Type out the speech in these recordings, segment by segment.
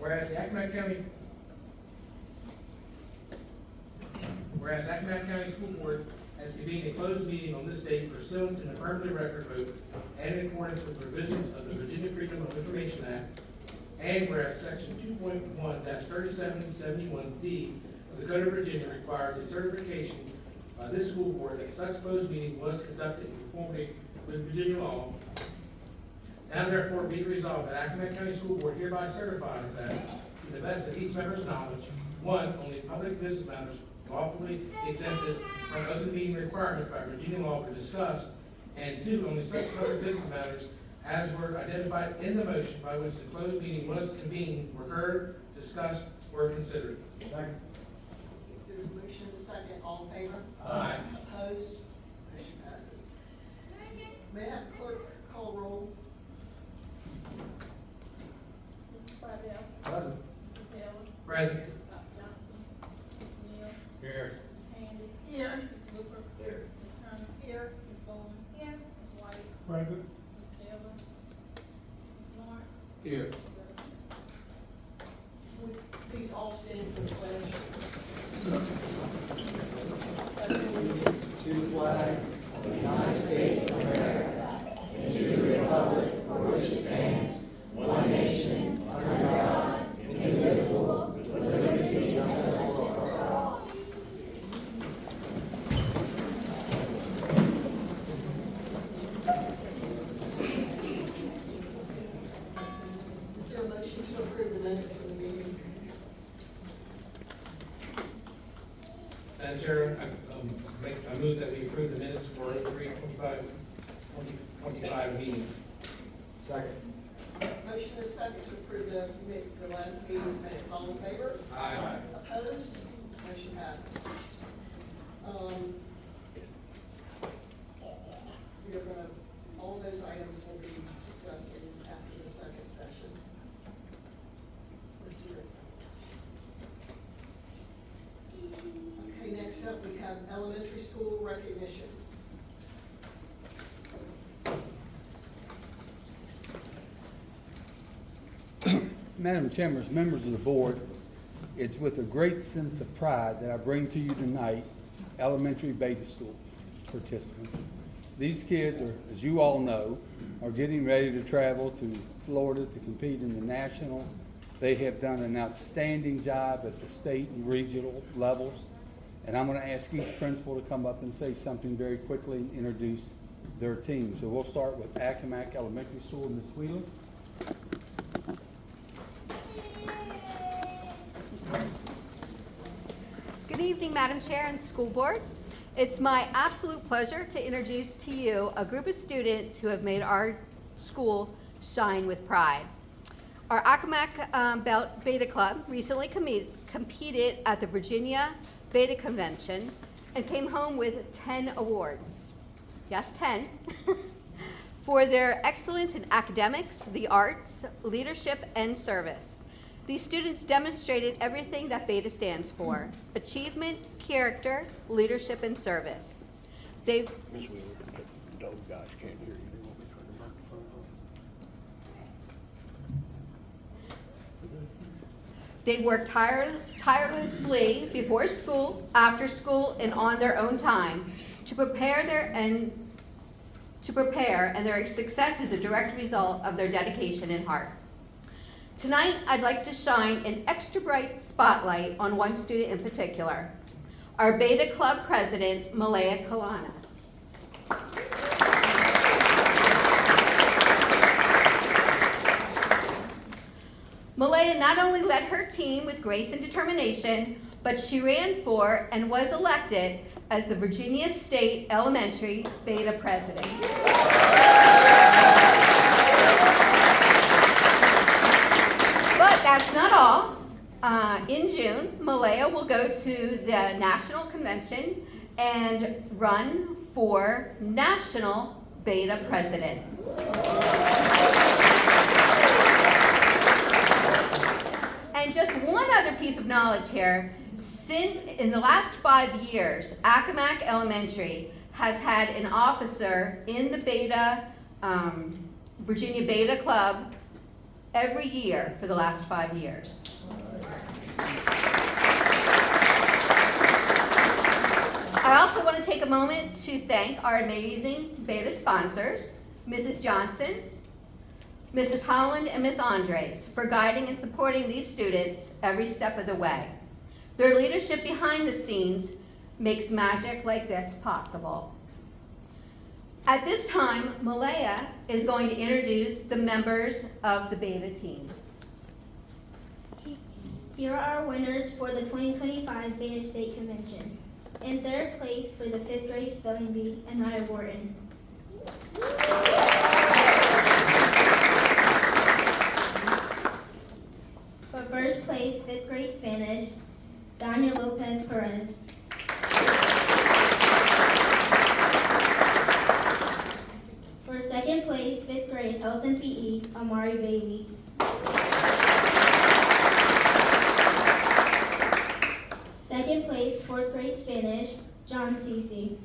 Whereas the Accomack County School Board has convened a closed meeting on this date pursuant to an affirmative record vote and in accordance with provisions of the Virginia Freedom of Information Act, and whereas Section 2.1-3771D of the Code of Virginia requires a certification by this school board that such closed meeting was conducted in conformity with Virginia law. Now therefore be resolved that Accomack County School Board hereby certifies that, to the best of each member's knowledge, one, only public business matters lawfully exempted from open meeting requirements by Virginia law were discussed, and two, only such public business matters as were identified in the motion by which the closed meeting was convened were heard, discussed, or considered. Second. There's a motion and a second. All in favor? Aye. Opposed? Motion passes. May I have clerk call roll? Mrs. Slidell. Present. Mr. Taylor. Present. Dr. Johnson. Mr. Neal. Here. Ms. Handy. Here. Ms. Booker. Here. Ms. Turner. Here. Ms. Bowen. Here. Ms. White. Present. Ms. Taylor. Ms. Lawrence. Here. Would please all stand for the pledge. To the flag of the United States of America and to the republic for which it stands, one nation, under God, indivisible, with liberty and justice for all. Is there a motion to approve the minutes for the meeting? Madam Chair, I move that we approve the minutes for 3/25/2025 meeting. Second. Motion is second to approve the last meeting's minutes. All in favor? Aye. Opposed? Motion passes. We are gonna, all those items will be discussed after the second session. Let's do this. Okay, next up, we have elementary school recognitions. Madam Chairman, members of the board, it's with a great sense of pride that I bring to you tonight elementary beta school participants. These kids are, as you all know, are getting ready to travel to Florida to compete in the national. They have done an outstanding job at the state and regional levels. And I'm going to ask each principal to come up and say something very quickly and introduce their team. So we'll start with Accomack Elementary School, Ms. Wheeler. Good evening, Madam Chair and School Board. It's my absolute pleasure to introduce to you a group of students who have made our school shine with pride. Our Accomack Beta Club recently competed at the Virginia Beta Convention and came home with 10 awards. Yes, 10. For their excellence in academics, the arts, leadership, and service. These students demonstrated everything that Beta stands for: achievement, character, leadership, and service. Ms. Wheeler, those guys can't hear you. They won't be turning the microphone on. They work tirelessly before school, after school, and on their own time to prepare, and their success is a direct result of their dedication and heart. Tonight, I'd like to shine an extra bright spotlight on one student in particular, our Beta Club President, Malaya Kalana. Malaya not only led her team with grace and determination, but she ran for and was elected as the Virginia State Elementary Beta President. But that's not all. In June, Malaya will go to the National Convention and run for National Beta President. And just one other piece of knowledge here. In the last 5 years, Accomack Elementary has had an officer in the Beta, Virginia Beta Club every year for the last 5 years. I also want to take a moment to thank our amazing Beta sponsors, Mrs. Johnson, Mrs. Holland, and Ms. Andres, for guiding and supporting these students every step of the way. Their leadership behind the scenes makes magic like this possible. At this time, Malaya is going to introduce the members of the Beta team. Here are our winners for the 2025 Beta State Convention. In third place for the 5th grade spelling bee, Anaya Wharton. For first place, 5th grade Spanish, Dania Lopez Perez. For second place, 5th grade Health and PE, Amari Bailey. Second place, 4th grade Spanish, John Cece.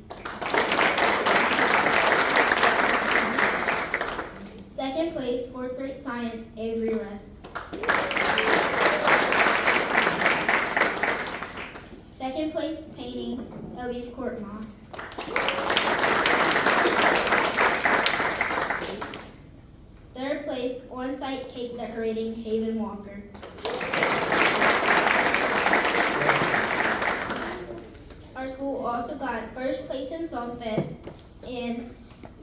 Second place, 4th grade Science, Avery Ress. Second place, Painting, Elif Courtmoss. Third place, on-site cake decorating, Haven Walker. Our school also got first place in Songfest and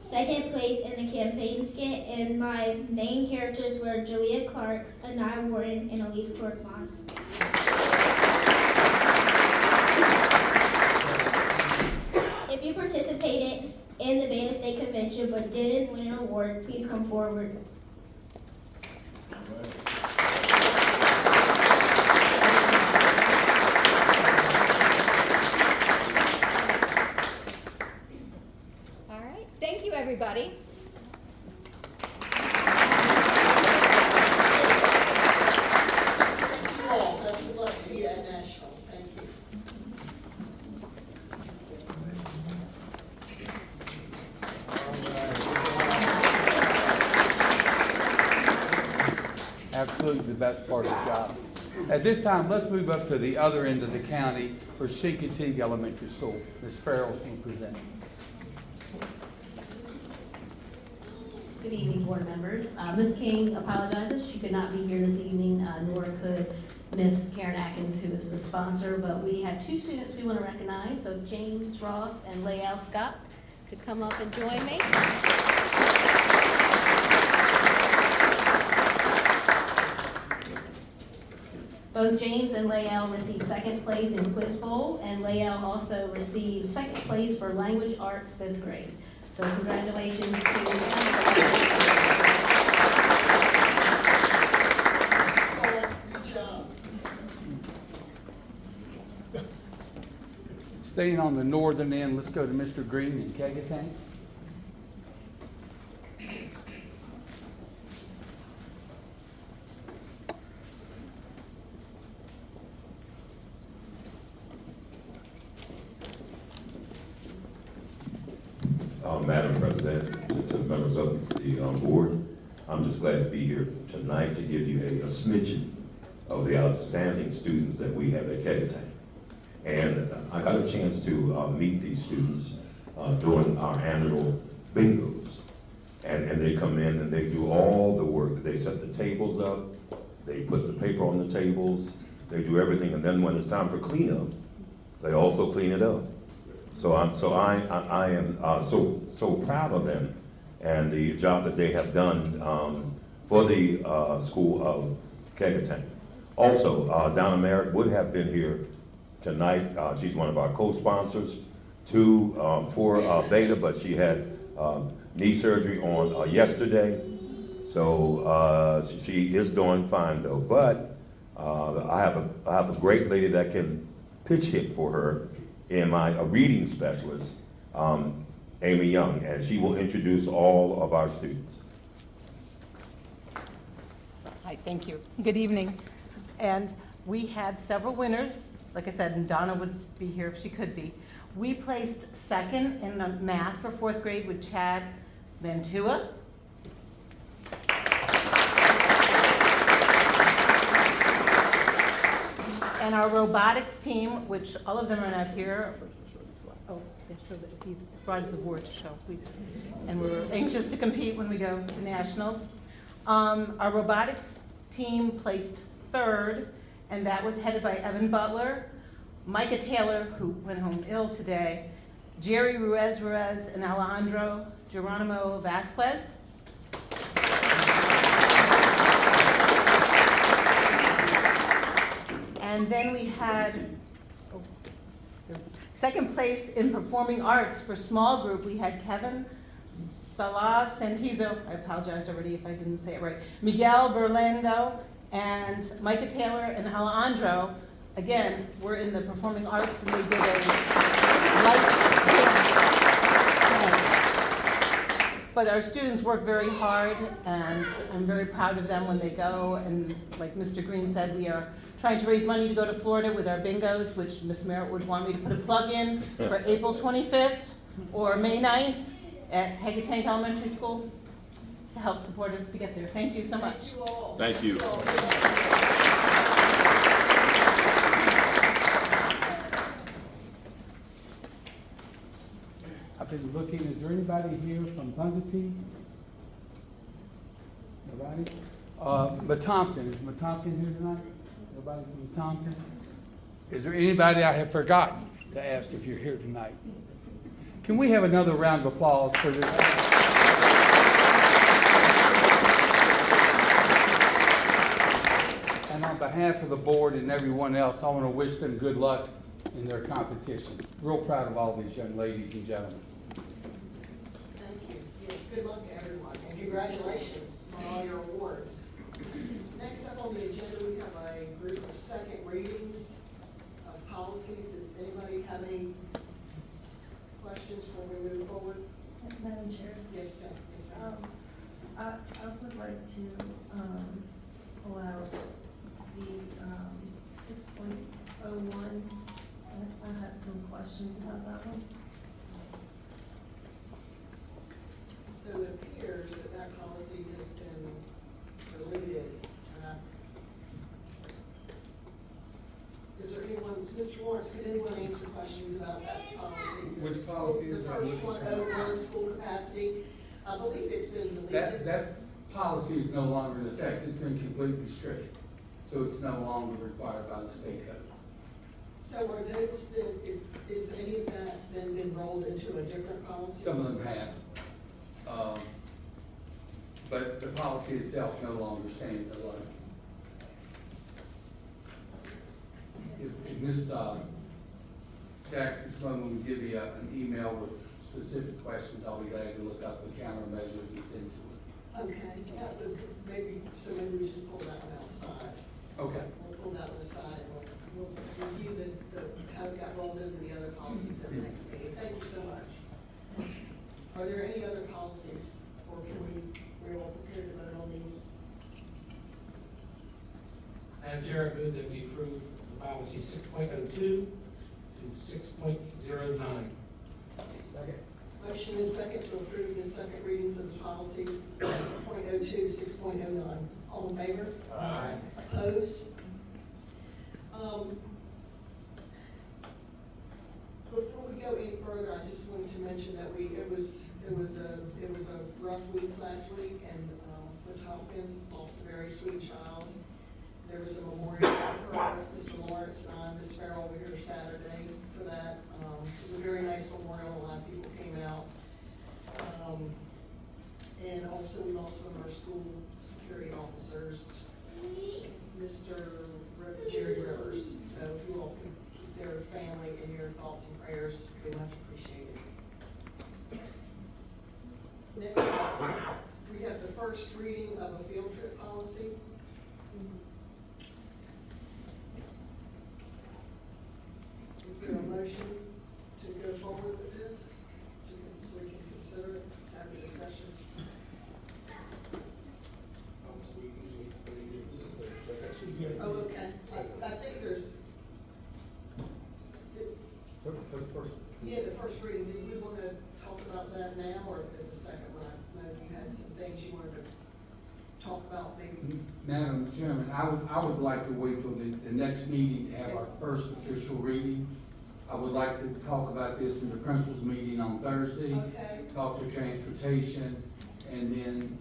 second place in the campaign skit, and my main characters were Julia Clark, Anaya Warren, and Elif Courtmoss. If you participated in the Beta State Convention but didn't win an award, please come forward. All right, thank you, everybody. All, best of luck to you at Nationals. Thank you. Absolutely the best part of the job. At this time, let's move up to the other end of the county for Chincoteague Elementary School. Ms. Farrell will present. Good evening, board members. Ms. King apologizes. She could not be here this evening, nor could Ms. Karen Atkins, who is the sponsor, but we have two students we want to recognize. So James Ross and Leal Scott could come up and join me. Both James and Leal received second place in Quiz Bowl, and Leal also received second place for Language Arts 5th grade. So congratulations to them. Good job. Staying on the northern end, let's go to Mr. Green in Kegatang. Madam President, to the members of the board, I'm just glad to be here tonight to give you a smidgen of the outstanding students that we have at Kegatang. And I got a chance to meet these students during our annual bingos. And they come in and they do all the work. They set the tables up, they put the paper on the tables, they do everything. And then when it's time for cleanup, they also clean it up. So I am so proud of them and the job that they have done for the school of Kegatang. Also, Donna Merritt would have been here tonight. She's one of our co-sponsors for Beta, but she had knee surgery on yesterday. So she is doing fine though. But I have a great lady that can pitch hit for her in my reading specialist, Amy Young, and she will introduce all of our students. Hi, thank you. Good evening. And we had several winners. Like I said, and Donna would be here if she could be. We placed second in math for 4th grade with Chad Mantua. And our robotics team, which all of them are not here. Oh, they show that he's brought his award to show. And we're anxious to compete when we go to nationals. Our robotics team placed third, and that was headed by Evan Butler, Micah Taylor, who went home ill today, Jerry Ruiz, and Alejandro Geronimo Vasquez. And then we had second place in performing arts for small group. We had Kevin Salah Santizo, I apologize already if I didn't say it right, Miguel Berlando, and Micah Taylor and Alejandro. Again, we're in the performing arts, and they did a light dance. But our students work very hard, and I'm very proud of them when they go. And like Mr. Green said, we are trying to raise money to go to Florida with our bingos, which Ms. Merritt would want me to put a plug in for April 25th or May 9th at Tank Elementary School to help support us to get there. Thank you so much. Thank you all. Thank you. I've been looking, is there anybody here from Pungatee? Nobody? Matompkin, is Matompkin here tonight? Nobody from Matompkin? Is there anybody I have forgotten to ask if you're here tonight? Can we have another round of applause for this? And on behalf of the board and everyone else, I want to wish them good luck in their competition. Real proud of all these young ladies and gentlemen. Thank you. Yes, good luck to everyone, and congratulations on all your awards. Next up on the agenda, we have a group of second readings of policies. Does anybody have any questions before we move forward? Madam Chair, Yes, sir. Yes, ma'am. I would like to pull out the 6.01. I had some questions about that one. So it appears that that policy has been deleted. Is there anyone, Mr. Lawrence, could anyone answer questions about that policy? Which policy is that? The first one, overall school capacity. I believe it's been deleted. That policy is no longer in effect. It's been completely stricken. So it's no longer required by the state code. So are those that, is any of that then been rolled into a different policy? Some of them have. But the policy itself no longer stands alone. If Ms. Jackson's going to give you an email with specific questions, I'll be glad to look up the countermeasures and send to it. Okay, that would, maybe we just pull that one outside. Okay. We'll pull that one aside and we'll review how it got rolled into the other policies at the next meeting. Thank you so much. Are there any other policies, or we're all prepared to vote on these? Madam Chair, I move that we approve policy 6.02 to 6.09. Second. Motion is second to approve the second readings of the policies 6.02, 6.09. All in favor? Aye. Opposed? Before we go any further, I just wanted to mention that it was a rough week last week, and Wetumpka lost a very sweet child. There was a memorial for Mr. Lawrence and I, Ms. Farrell, were here Saturday for that. It was a very nice memorial. A lot of people came out. And also we lost one of our school security officers, Mr. Jerry Rivers. So if you all could keep their family in your thoughts and prayers, we much appreciate it. Next, we have the first reading of a field trip policy. Is there a motion to go forward with this? So we can consider it, have a discussion? Oh, okay. I think there's. For the first. Yeah, the first reading. Did we want to talk about that now or at the second one? I know you had some things you wanted to talk about maybe, Madam Chairman, I would like to wait till the next meeting to have our first official reading. I would like to talk about this in the principals meeting on Thursday. okay? Talk to transportation, and then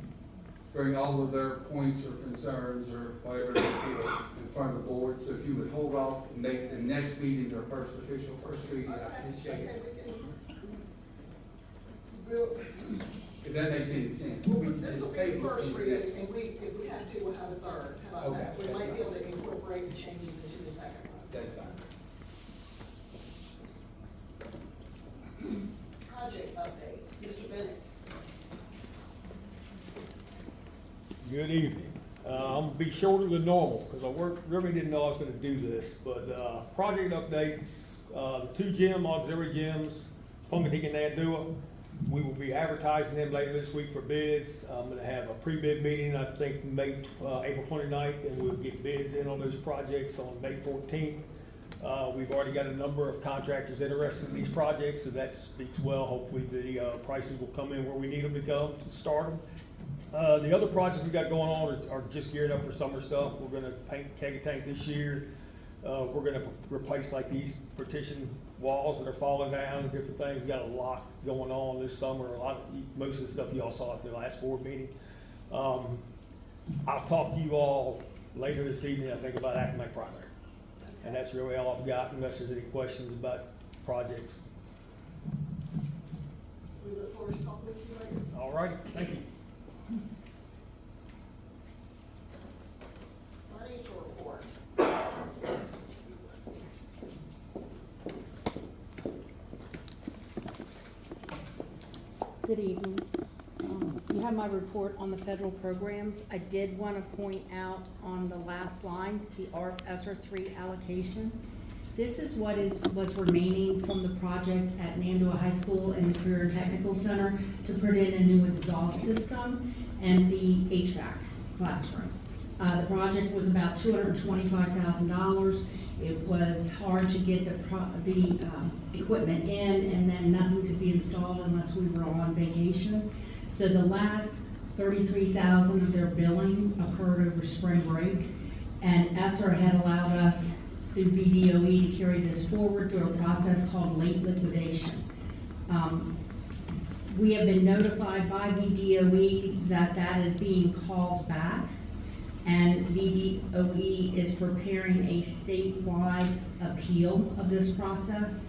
bring all of their points or concerns or whatever they feel in front of the board. So if you would hold off and make the next meeting our first official first reading, I appreciate Okay, it. We'll, If that makes any sense. well, We this will just be table the it first to the reading, next- and if we have to, we'll have a third. How about that? Okay, We might that's be able to incorporate the changes into the second one. That's fine. Project updates, Mr. Bennett. Good evening. I'm gonna be shorter than normal, because really didn't know I was gonna do this, but, project updates, the two auxiliary gyms, Pungateek and Nandua, we will be advertising them later this week for bids. I'm gonna have a pre-bid meeting, I think, April 29th, and we'll get bids in on those projects on May 14th. We've already got a number of contractors interested in these projects, so that speaks well. Hopefully the prices will come in where we need them to come to start them. The other projects we got going on are just gearing up for summer stuff. We're gonna paint keg tank this year. We're gonna replace like these partition walls that are falling down and different things. We got a lot going on this summer. Most of the stuff y'all saw at the last board meeting. I'll talk to you all later this evening, I think, about Accomack Primary. And that's really all I've got, unless there's any questions about projects. We look forward to talking with you later. All righty, thank you. Financial report. Good evening. You have my report on the federal programs. I did want to point out on the last line, the ARP ESSER 3 allocation. This is what was remaining from the project at Nandua High School and the Career Technical Center to put in a new exhaust system and the HVAC classroom. The project was about $225,000. It was hard to get the equipment in, and then nothing could be installed unless we were on vacation. So the last $33,000 of their billing occurred over spring break, and ESSER had allowed us through BDOE to carry this forward through a process called late liquidation. We have been notified by BDOE that that is being called back, and BDOE is preparing a statewide appeal of this process.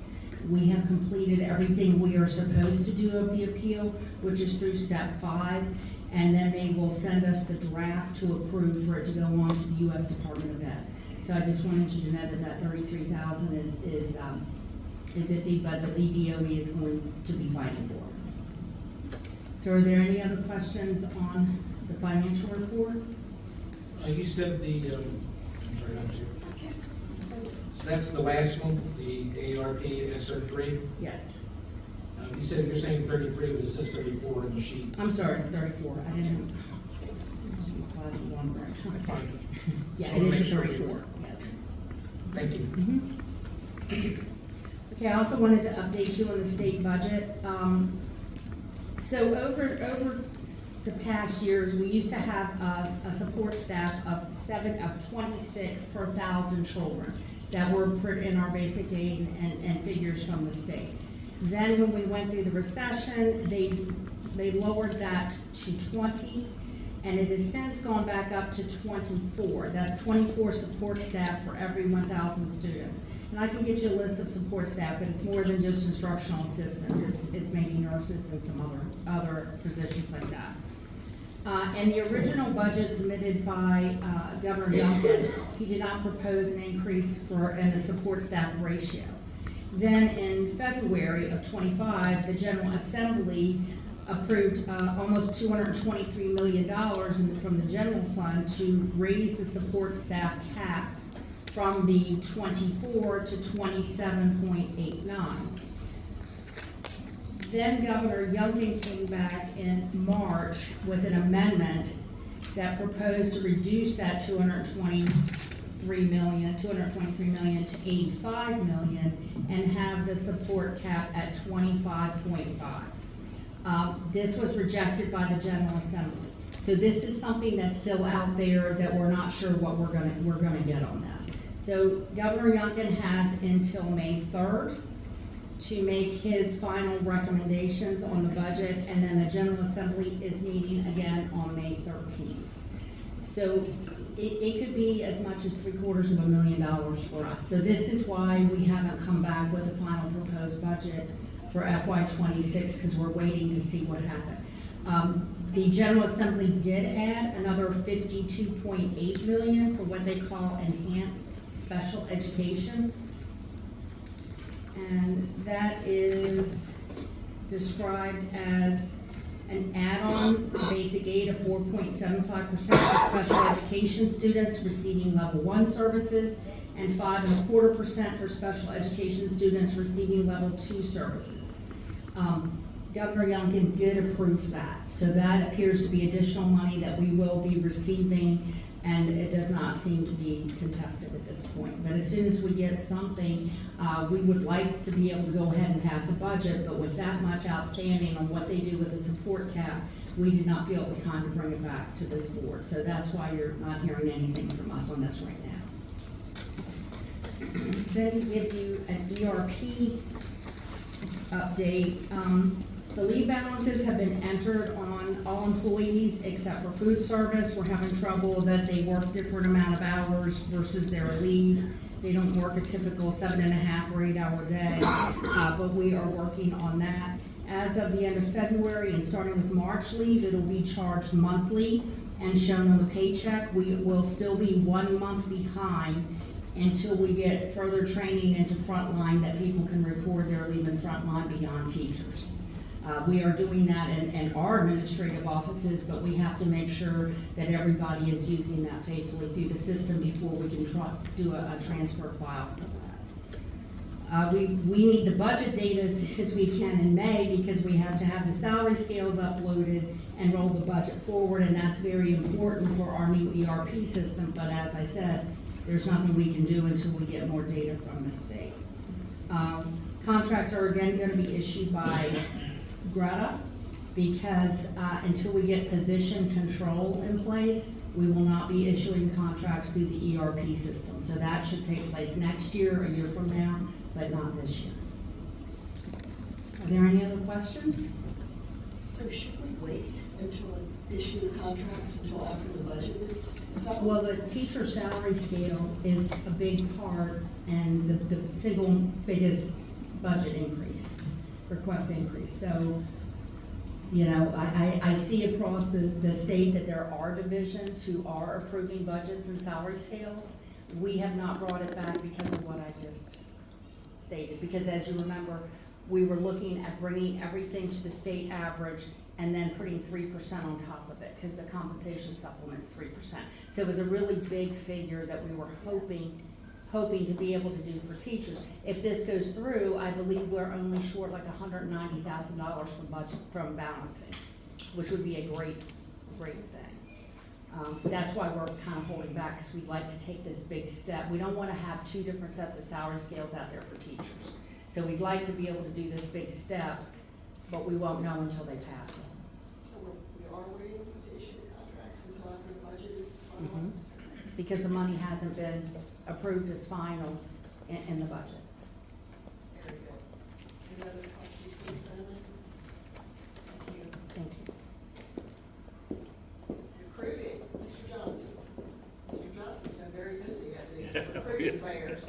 We have completed everything we are supposed to do of the appeal, which is through step 5, and then they will send us the draft to approve for it to go on to the U.S. Department of Ed. So I just wanted you to know that that $33,000 is iffy, but the BDOE is going to be fighting for it. So are there any other questions on the financial report? You said the, I'm sorry, Madam Chair. So that's the last one, the ARP ESSER 3. Yes. You said you're saying 33, but it says 34 on the sheet. I'm sorry, 34. I didn't have my glasses on right. Fine. Yeah, So it make is a sure 34. Yes. Thank you. Okay, I also wanted to update you on the state budget. So over the past years, we used to have a support staff of 26 per 1,000 children that were put in our basic aid and figures from the state. Then when we went through the recession, they lowered that to 20, and it has since gone back up to 24. That's 24 support staff for every 1,000 students. And I can get you a list of support staff, but it's more than just instructional assistants. It's maybe nurses and some other positions like that. And the original budget submitted by Governor Youngkin, he did not propose an increase in the support staff ratio. Then in February of '25, the General Assembly approved almost $223 million from the general fund to raise the support staff cap from the 24 to 27.89. Then Governor Youngkin came back in March with an amendment that proposed to reduce that $223 million to $85 million and have the support cap at 25.5. This was rejected by the General Assembly. So this is something that's still out there that we're not sure what we're gonna get on this. So Governor Youngkin has until May 3rd to make his final recommendations on the budget, and then the General Assembly is meeting again on May 13th. So it could be as much as $750,000 for us. So this is why we haven't come back with a final proposed budget for FY26, because we're waiting to see what happened. The General Assembly did add another $52.8 million for what they call enhanced special education. And that is described as an add-on to basic aid of 4.75% for special education students receiving level 1 services and 5.25% for special education students receiving level 2 services. Governor Youngkin did approve that, so that appears to be additional money that we will be receiving, and it does not seem to be contested at this point. But as soon as we get something, we would like to be able to go ahead and pass a budget, but with that much outstanding on what they do with the support cap, we did not feel it was time to bring it back to this board. So that's why you're not hearing anything from us on this right now. Then to give you an ERP update, the leave balances have been entered on all employees except for food service. We're having trouble that they work different amount of hours versus their leave. They don't work a typical 7.5 or 8 hour day, but we are working on that. As of the end of February and starting with March leave, it'll be charged monthly and shown on the paycheck. We will still be 1 month behind until we get further training into frontline that people can record their leave in frontline beyond teachers. We are doing that in our administrative offices, but we have to make sure that everybody is using that faithfully through the system before we can do a transfer file for that. We need the budget data as soon as we can in May, because we have to have the salary scales uploaded and roll the budget forward, and that's very important for our new ERP system. But as I said, there's nothing we can do until we get more data from the state. Contracts are again going to be issued by Greta, because until we get position control in place, we will not be issuing contracts through the ERP system. So that should take place next year, a year from now, but not this year. Are there any other questions? So should we wait until issue contracts until after the budget is settled? Well, the teacher salary scale is a big part and the single biggest budget increase, request increase. So, you know, I see across the state that there are divisions who are approving budgets and salary scales. We have not brought it back because of what I just stated. Because as you remember, we were looking at bringing everything to the state average and then putting 3% on top of it, because the compensation supplement's 3%. So it was a really big figure that we were hoping to be able to do for teachers. If this goes through, I believe we're only short like $190,000 from balancing, which would be a great thing. That's why we're kind of holding back, because we'd like to take this big step. We don't want to have two different sets of salary scales out there for teachers. So we'd like to be able to do this big step, but we won't know until they pass it. So we are waiting to issue the contracts until after the budget is finalized? Because the money hasn't been approved as final in the budget. Very good. Any other questions for Ms. Owen? Thank you. Thank you. Recruiting, Mr. Johnson. Mr. Johnson's been very busy at these recruiting fairs.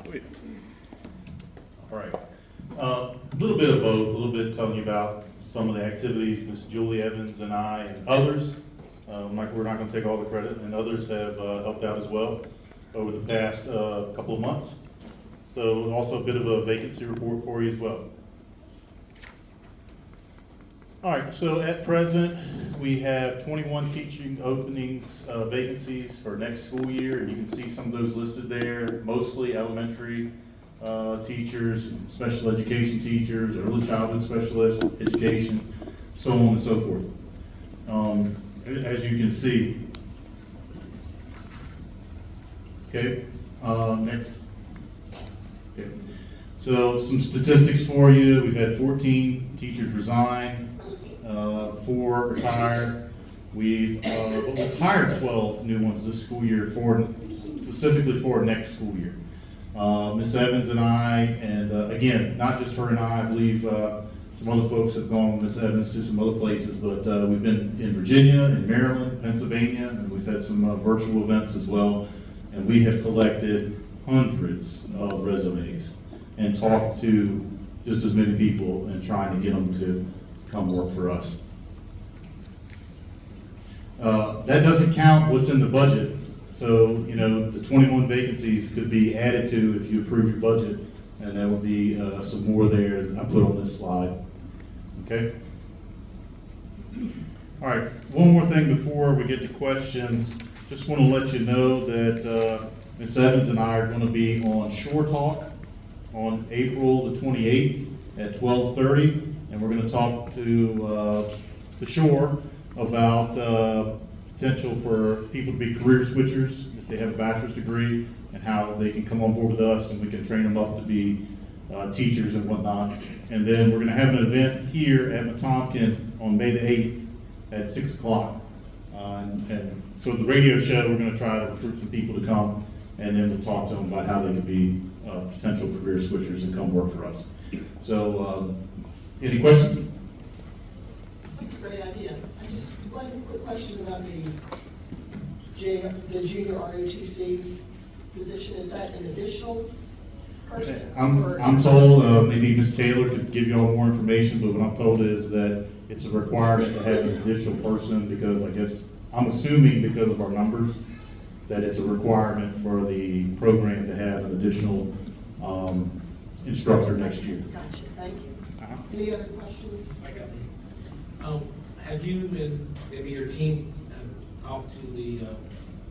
All right. A little bit of both, a little bit telling you about some of the activities Ms. Julie Evans and I and others, we're not going to take all the credit, and others have helped out as well over the past couple of months. So also a bit of a vacancy report for you as well. All right, so at present, we have 21 teaching openings, vacancies for next school year, and you can see some of those listed there, mostly elementary teachers, special education teachers, early childhood special education, so on and so forth. As you can see. Okay, next. Okay. So some statistics for you. We've had 14 teachers resign, 4 retire, But we've hired 12 new ones this school year specifically for next school year. Ms. Evans and I, and again, not just her and I believe some other folks have gone with Ms. Evans to some other places, but we've been in Virginia, in Maryland, Pennsylvania, and we've had some virtual events as well. And we have collected hundreds of resumes and talked to just as many people and trying to get them to come work for us. That doesn't count what's in the budget. So, you know, the 21 vacancies could be added to if you approve your budget, and there would be some more there that I put on this slide. Okay? All right, one more thing before we get to questions. Just want to let you know that Ms. Evans and I are going to be on Shore Talk on April the 28th at 12:30, and we're going to talk to the Shore about potential for people to be career switchers if they have a bachelor's degree, and how they can come on board with us and we can train them up to be teachers and whatnot. And then we're going to have an event here at Wetumpka on May the 8th at 6 o'clock. And so the radio show, we're going to try to recruit some people to come, and then we'll talk to them about how they can be potential career switchers and come work for us. So, any questions? That's a great idea. I just, one quick question about the junior ROTC position. Is that an additional person? I'm told, maybe Ms. Taylor could give you all more information, but what I'm told is that it's a requirement to have an additional person because I guess, I'm assuming because of our numbers, that it's a requirement for the program to have an additional instructor next year. Gotcha, thank you. Any other questions? I got one. Have you and maybe your team talked to the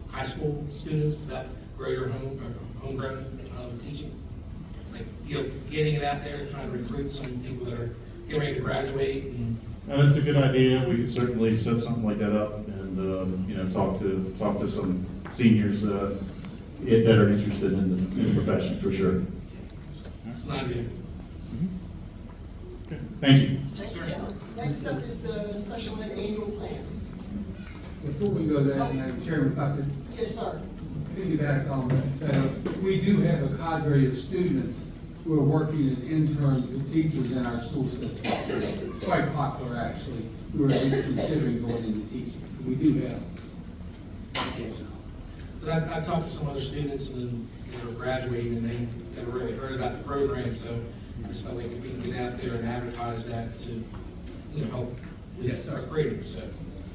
high school students about greater homegrown teaching? Like, you know, getting it out there and trying to recruit some people that are getting ready to graduate and That's a good idea. We could certainly set something like that up and, you know, talk to some seniors that are interested in the profession for sure. that's an idea. Okay. Thank you. Thank you. Next up is the special ed annual plan. Before we go there, Madam Chairman, if I could Yes, sir. piggyback on that, we do have a cadre of students who are working as interns with teachers in our school system. It's quite popular, actually, who are at least considering going into teaching. We do have. But I talked to some other students and they were graduating and they never really heard about the program, so I just felt like if we can get out there and advertise that to, you know, help Yes, sir. our graders, so.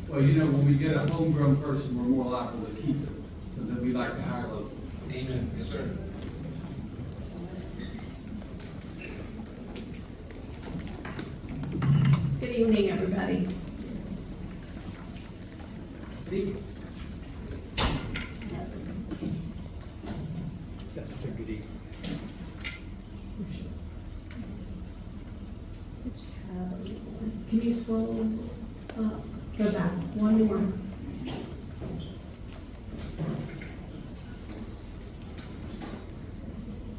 Well, you know, when we get a homegrown person, we're more likely to keep them, so that we like to hire local. Amen, yes, sir. Good evening, everybody. That's a good evening. Can you scroll up? Go back one more.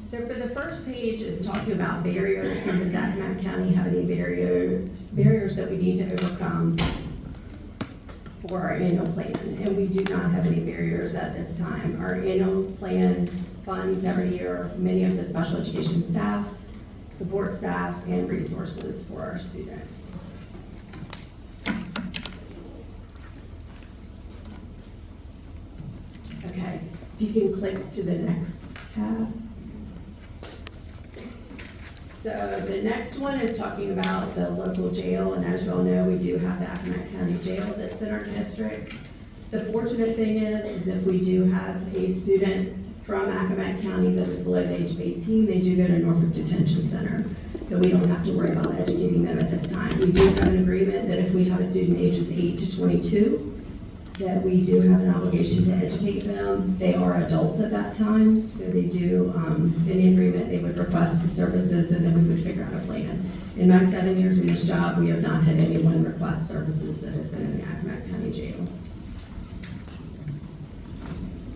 So for the first page, it's talking about barriers, and does Accomack County have any barriers that we need to overcome for our annual plan? And we do not have any barriers at this time. Our annual plan funds every year many of the special education staff, support staff, and resources for our students. Okay, if you can click to the next tab. So the next one is talking about the local jail, and as you all know, we do have the Accomack County Jail that's in our district. The fortunate thing is if we do have a student from Accomack County that is below the age of 18, they do go to Norfolk Detention Center. So we don't have to worry about educating them at this time. We do have an agreement that if we have a student ages 8 to 22, that we do have an obligation to educate them. They are adults at that time, so they do, in the agreement, they would request the services and then we would figure out a plan. In my 7 years in this job, we have not had anyone request services that has been in the Accomack County Jail.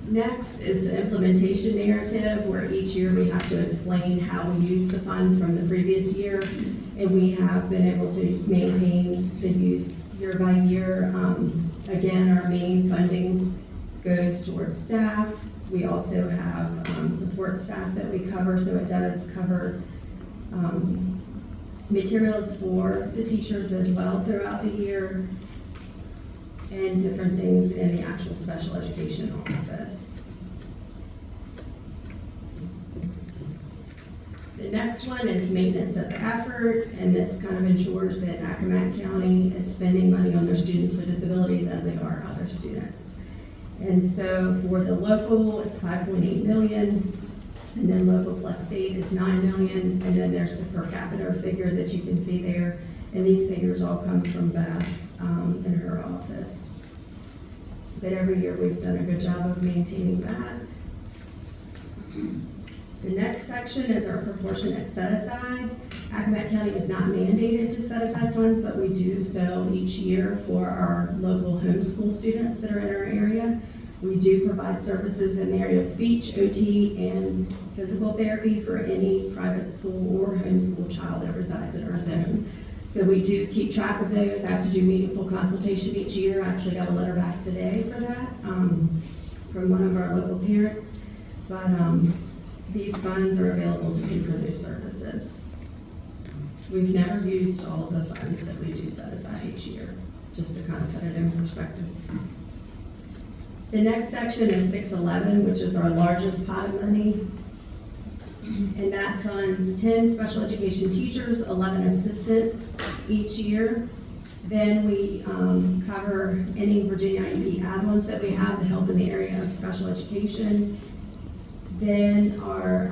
Next is the implementation narrative, where each year we have to explain how we use the funds from the previous year, and we have been able to maintain the use year by year. Again, our main funding goes towards staff. We also have support staff that we cover, so it does cover materials for the teachers as well throughout the year, and different things in the actual special education office. The next one is maintenance of effort, and this kind of ensures that Accomack County is spending money on their students with disabilities as they are other students. And so for the local, it's 5.8 million, and then local plus state is 9 million, and then there's the per capita figure that you can see there, and these figures all come from Beth in her office. But every year we've done a good job of maintaining that. The next section is our proportionate set-aside. Accomack County is not mandated to set aside funds, but we do so each year for our local homeschool students that are in our area. We do provide services in the area of speech, OT, and physical therapy for any private school or homeschool child that resides in our zone. So we do keep track of those. I have to do meaningful consultation each year. I actually got a letter back today for that from one of our local parents. But these funds are available to pay for those services. We've never used all of the funds that we do set aside each year, just to kind of put it in perspective. The next section is 611, which is our largest pot of money. And that funds 10 special education teachers, 11 assistants each year. Then we cover any Virginia IEP add-ons that we have to help in the area of special education. Then our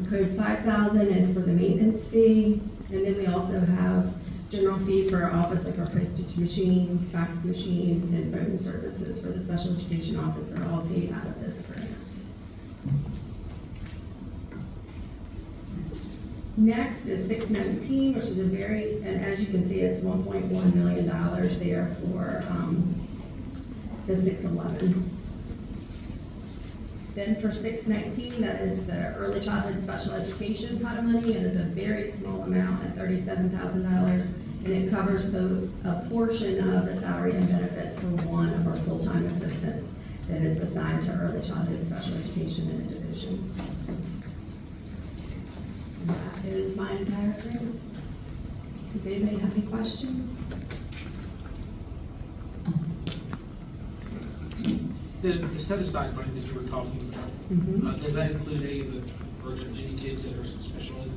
code 5000 is for the maintenance fee. And then we also have general fees for our office, like our postage machine, fax machine, and phone services for the special education office are all paid out of this grant. Next is 619, which is and as you can see, it's $1.1 million there for the 611. Then for 619, that is the early childhood special education pot of money. It is a very small amount at $37,000, and it covers a portion of the salary and benefits for one of our full-time assistants that is assigned to early childhood special education in a division. And that is my entire thing. Does anybody have any questions? The set-aside money that you were talking about, does that include any of the Virginia kids that are special ed?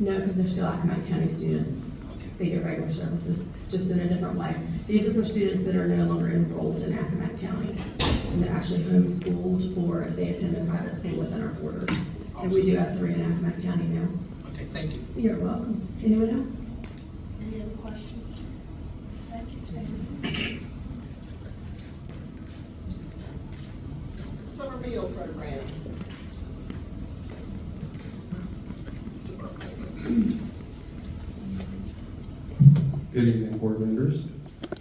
No, because they're still Accomack County students. Okay. They get regular services, just in a different way. These are for students that are no longer enrolled in Accomack County, and they're actually homeschooled, or if they attend a private school within our borders. Awesome. And we do have 3 in Accomack County now. Okay, thank you. You're welcome. Anyone else? Any other questions? Thank you, Sam. Summer meal program. Good evening, board members.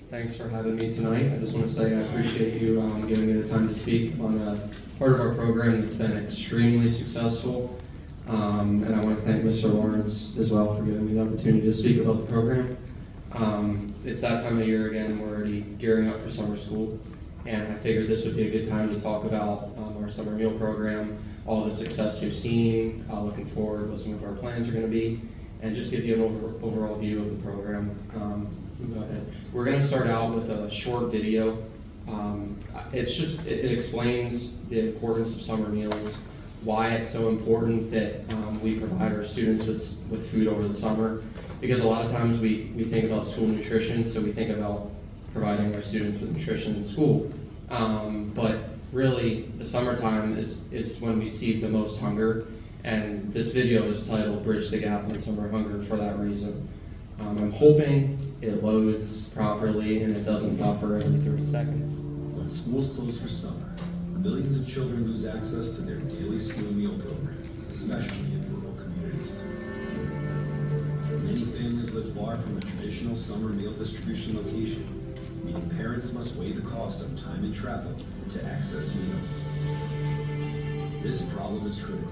Thanks for having me tonight. I just want to say I appreciate you giving me the time to speak on a part of our program that's been extremely successful. And I want to thank Mr. Lawrence as well for giving me the opportunity to speak about the program. It's that time of year again. We're already gearing up for summer school. And I figured this would be a good time to talk about our summer meal program, all the success we've seen, looking forward, what some of our plans are going to be, and just give you an overall view of the program. Go ahead. We're going to start out with a short video. It explains the importance of summer meals, why it's so important that we provide our students with food over the summer, because a lot of times we think about school nutrition, so we think about providing our students with nutrition in school. But really, the summertime is when we see the most hunger, and this video is titled Bridge the Gap on Summer Hunger for that reason. I'm hoping it loads properly and it doesn't buffer every 30 seconds. When schools close for summer, millions of children lose access to their daily school meal program, especially in rural communities. Many families live far from a traditional summer meal distribution location, meaning parents must weigh the cost of time and travel to access meals. This problem is critical.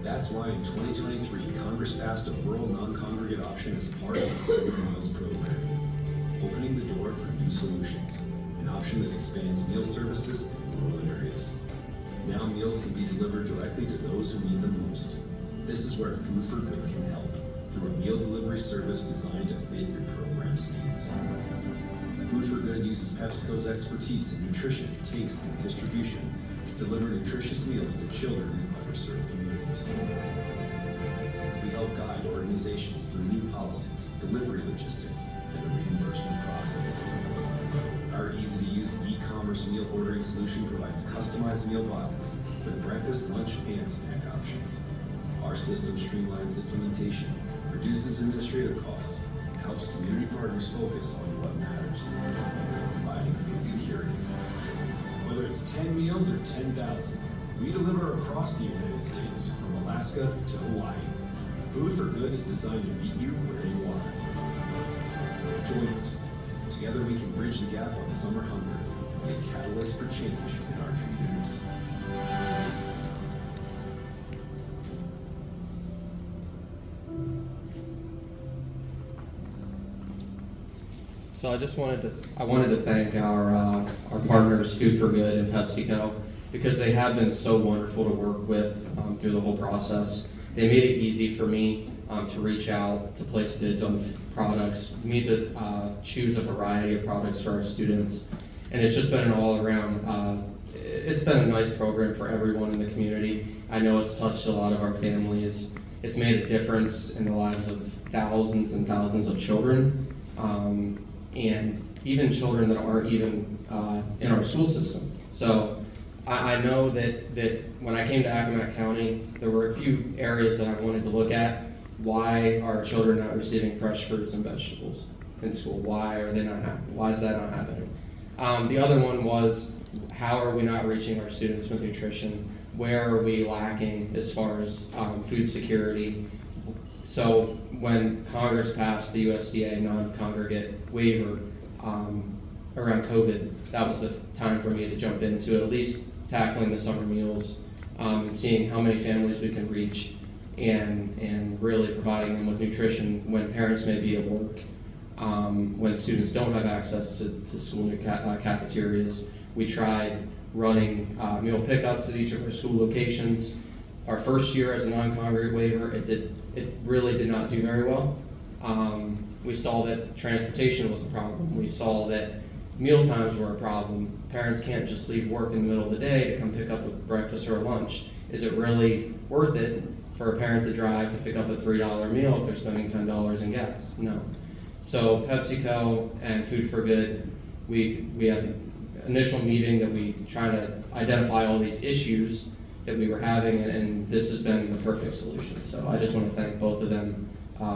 That's why in 2023, Congress passed a rural non-congregate option as part of the Summer Meals program, opening the door for new solutions. An option that expands meal services in rural areas. Now meals can be delivered directly to those who need them most. This is where Food for Good can help through a meal delivery service designed to fit your program's needs. Food for Good uses PepsiCo's expertise in nutrition, taste, and distribution to deliver nutritious meals to children in underserved communities. We help guide organizations through new policies, delivery logistics, and a reimbursement process. Our easy-to-use e-commerce meal ordering solution provides customized meal boxes with breakfast, lunch, and snack options. Our system streamlines implementation, reduces administrative costs, and helps community partners focus on what matters, providing food security. Whether it's 10 meals or 10,000, we deliver across the United States, from Alaska to Hawaii. Food for Good is designed to meet you where you are. Join us. Together we can bridge the gap on summer hunger, be a catalyst for change in our communities. So I wanted to thank our partners, Food for Good and PepsiCo, because they have been so wonderful to work with through the whole process. They made it easy for me to reach out, to place bids on products, me to choose a variety of products for our students, and it's just been an all-around, it's been a nice program for everyone in the community. I know it's touched a lot of our families. It's made a difference in the lives of thousands and thousands of children, and even children that aren't even in our school system. So I know that when I came to Accomack County, there were a few areas that I wanted to look at. Why are children not receiving fresh fruits and vegetables in school? Why are they not why is that not happening? The other one was, how are we not reaching our students with nutrition? Where are we lacking as far as food security? So when Congress passed the USDA non-congregate waiver around COVID, that was the time for me to jump into at least tackling the summer meals and seeing how many families we can reach and really providing them with nutrition when parents may be at work, when students don't have access to school cafeterias. We tried running meal pickups at each of our school locations. Our first year as a non-congregate waiver, it really did not do very well. We saw that transportation was a problem. We saw that meal times were a problem. Parents can't just leave work in the middle of the day to come pick up a breakfast or a lunch. Is it really worth it for a parent to drive to pick up a $3 meal if they're spending $10 in gas? No. So PepsiCo and Food for Good, we had an initial meeting that we tried to identify all these issues that we were having, and this has been the perfect solution. So I just want to thank both of them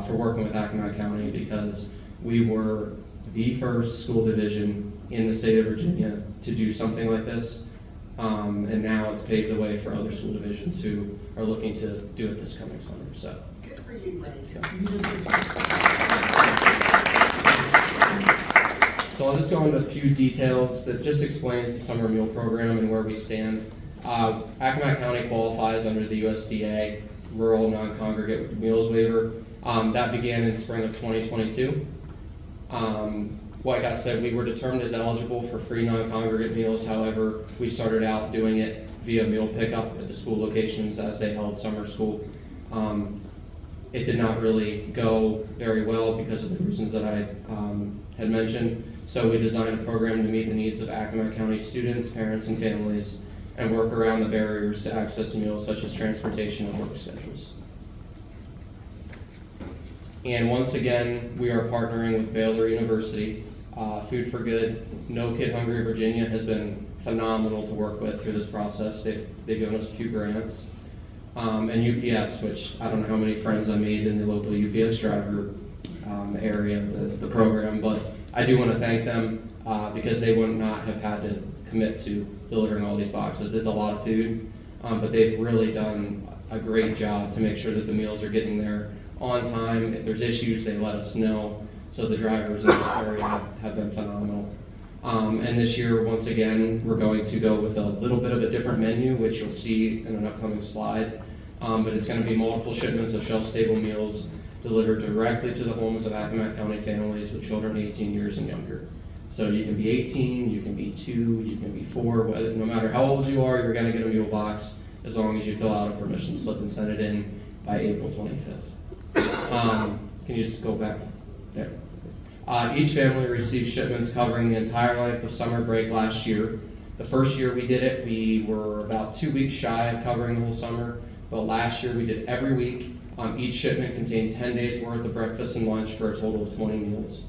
for working with Accomack County, because we were the first school division in the state of Virginia to do something like this, and now it's paved the way for other school divisions who are looking to do it this coming summer. So Good for you, Lane. So I'll just go into a few details that just explains the summer meal program and where we stand. Accomack County qualifies under the USDA Rural Non-Congregate Meals Waiver. That began in spring of 2022. Like I said, we were determined as eligible for free non-congregate meals. However, we started out doing it via meal pickup at the school locations as they held summer school. It did not really go very well because of the reasons that I had mentioned. So we designed a program to meet the needs of Accomack County students, parents, and families, and work around the barriers to access meals such as transportation and work schedules. And once again, we are partnering with Baylor University. Food for Good, No Kid Hungry Virginia has been phenomenal to work with through this process. They've given us a few grants. And UPS, which I don't know how many friends I made in the local UPS driver area of the program, but I do want to thank them because they would not have had to commit to delivering all these boxes. It's a lot of food, but they've really done a great job to make sure that the meals are getting there on time. If there's issues, they let us know. So the drivers in the area have been phenomenal. And this year, once again, we're going to go with a little bit of a different menu, which you'll see in an upcoming slide. But it's going to be multiple shipments of shelf-stable meals delivered directly to the homes of Accomack County families with children 18 years and younger. So you can be 18, you can be 2, you can be 4, whether, no matter how old you are, you're gonna get a meal box as long as you fill out a permission slip and send it in by April 25th. Can you just go back there? Each family received shipments covering the entire length of summer break last year. The first year we did it, we were about 2 weeks shy of covering the whole summer, but last year we did every week. Each shipment contained 10 days worth of breakfast and lunch for a total of 20 meals.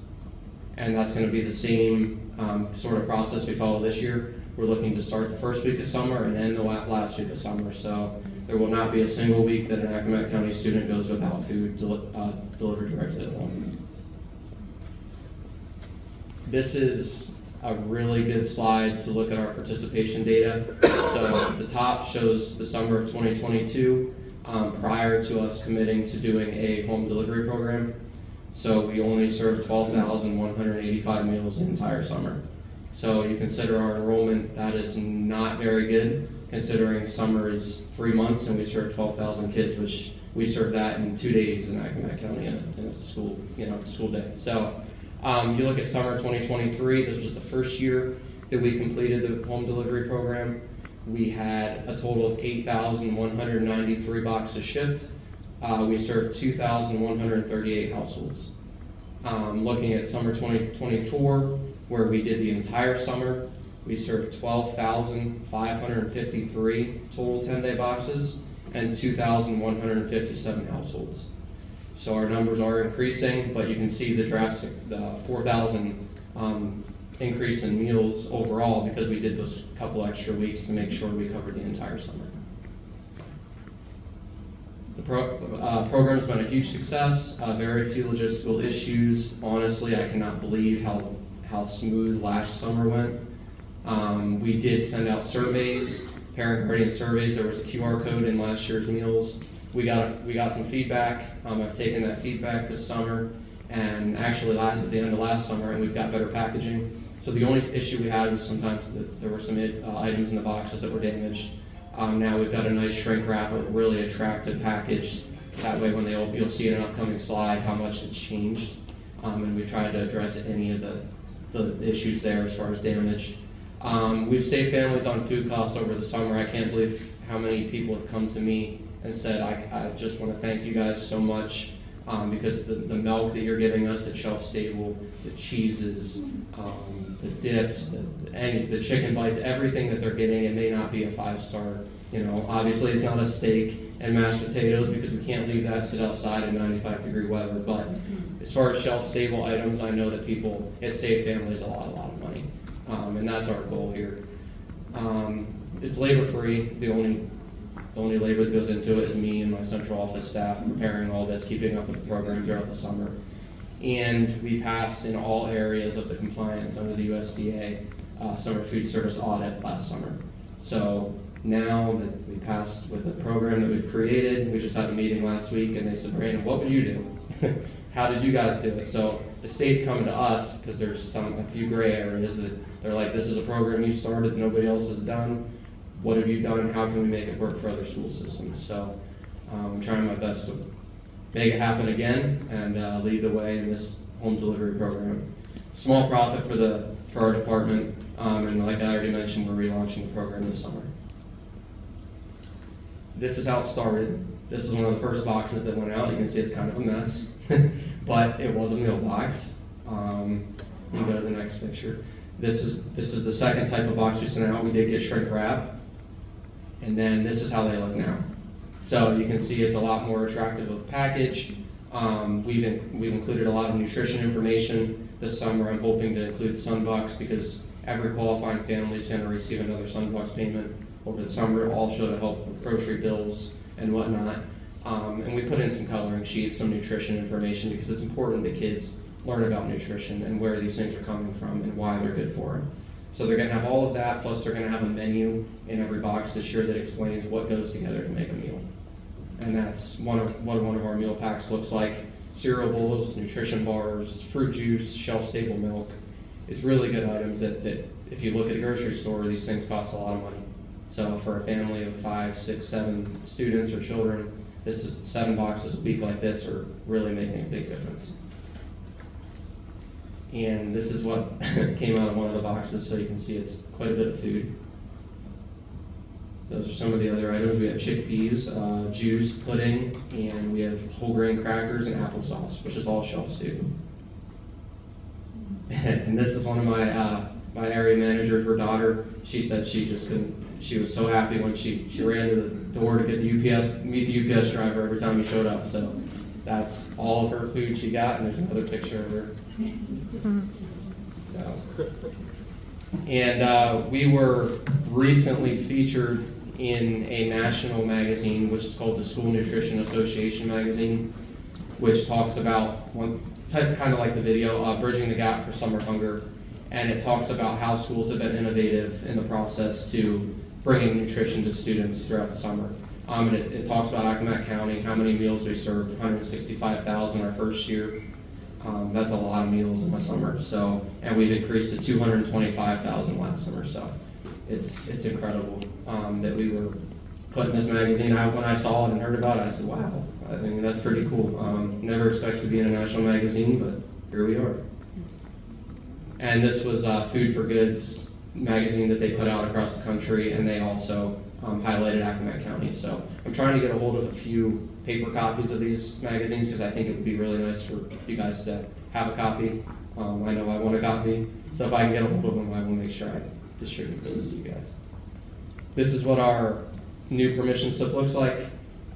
And that's gonna be the same sort of process we follow this year. We're looking to start the first week of summer and end the last week of summer. So there will not be a single week that an Accomack County student goes without food delivered directly at home. This is a really good slide to look at our participation data. So the top shows the summer of 2022 prior to us committing to doing a home delivery program. So we only served 12,185 meals the entire summer. So you consider our enrollment, that is not very good, considering summer is 3 months and we serve 12,000 kids, which we serve that in 2 days in Accomack County in a school, school day. So you look at summer 2023, this was the first year that we completed the home delivery program. We had a total of 8,193 boxes shipped. We served 2,138 households. Looking at summer 2024, where we did the entire summer, we served 12,553 total 10-day boxes and 2,157 households. So our numbers are increasing, but you can see the drastic 4,000 increase in meals overall because we did those couple extra weeks to make sure we covered the entire summer. The program's been a huge success, very few logistical issues. Honestly, I cannot believe how smooth last summer went. We did send out surveys, parent guardian surveys. There was a QR code in last year's meals. We got some feedback. I've taken that feedback this summer and actually at the end of last summer, and we've got better packaging. So the only issue we had was sometimes that there were some items in the boxes that were damaged. Now we've got a nice shrink wrap, a really attractive package. That way when you'll see in an upcoming slide how much it's changed. And we've tried to address any of the issues there as far as damage. We've saved families on food costs over the summer. I can't believe how many people have come to me and said, I just want to thank you guys so much because the milk that you're giving us, the shelf stable, the cheeses, the dips, the chicken bites, everything that they're getting, it may not be a 5-star. Obviously it's not a steak and mashed potatoes because we can't leave that sit outside in 95-degree weather. But as far as shelf stable items, I know that it saved families a lot of money. And that's our goal here. It's labor free. The only labor that goes into it is me and my central office staff preparing all this, keeping up with the program throughout the summer. And we passed in all areas of the compliance under the USDA Summer Food Service Audit last summer. So now that we passed with a program that we've created, we just had a meeting last week and they said, Brandon, what would you do? How did you guys do it? So the state's coming to us because there's a few gray areas that they're like, this is a program you started, nobody else has done. What have you done? How can we make it work for other school systems? So I'm trying my best to make it happen again and lead the way in this home delivery program. Small profit for our department, and like I already mentioned, we're relaunching the program this summer. This is how it started. This is one of the first boxes that went out. You can see it's kind of a mess, but it was a meal box. You can go to the next picture. This is the second type of box we sent out. We did get shrink wrap, and then this is how they look now. So you can see it's a lot more attractive of a package. We've included a lot of nutrition information this summer. I'm hoping to include Sunbucks because every qualifying family is going to receive another Sunbucks payment over the summer, also to help with grocery bills and whatnot. And we put in some coloring sheets, some nutrition information because it's important that kids learn about nutrition and where these things are coming from and why they're good for them. So they're going to have all of that, plus they're going to have a menu in every box this year that explains what goes together to make a meal. And that's what one of our meal packs looks like. Cereal bowls, nutrition bars, fruit juice, shelf-stable milk. It's really good items that if you look at a grocery store, these things cost a lot of money. So for a family of 5, 6, 7 students or children, this is 7 boxes a week like this are really making a big difference. And this is what came out of one of the boxes, so you can see it's quite a bit of food. Those are some of the other items. We have chickpeas, juice, pudding, and we have whole grain crackers and applesauce, which is all shelf stable. And this is one of my area manager, her daughter. She said she just couldn't. She was so happy when she ran to the door to get the UPS, meet the UPS driver every time he showed up. So that's all of her food she got, and there's another picture of her. So, and we were recently featured in a national magazine, which is called the School Nutrition Association magazine, which talks about one type, kind of like the video, bridging the gap for summer hunger, and it talks about how schools have been innovative in the process to bringing nutrition to students throughout the summer. And it talks about Accomack County, how many meals we served, 165,000 our first year. That's a lot of meals in the summer. So, and we've increased to 225,000 last summer. So, it's incredible that we were put in this magazine. When I saw it and heard about it, I said, "Wow, I mean that's pretty cool." Never expected to be in a national magazine, but here we are. And this was Food for Goods magazine that they put out across the country, and they also highlighted Accomack County. So I'm trying to get a hold of a few paper copies of these magazines because I think it would be really nice for you guys to have a copy. I know I want a copy, so if I can get a hold of them, I will make sure I distribute those to you guys. This is what our new permission slip looks like.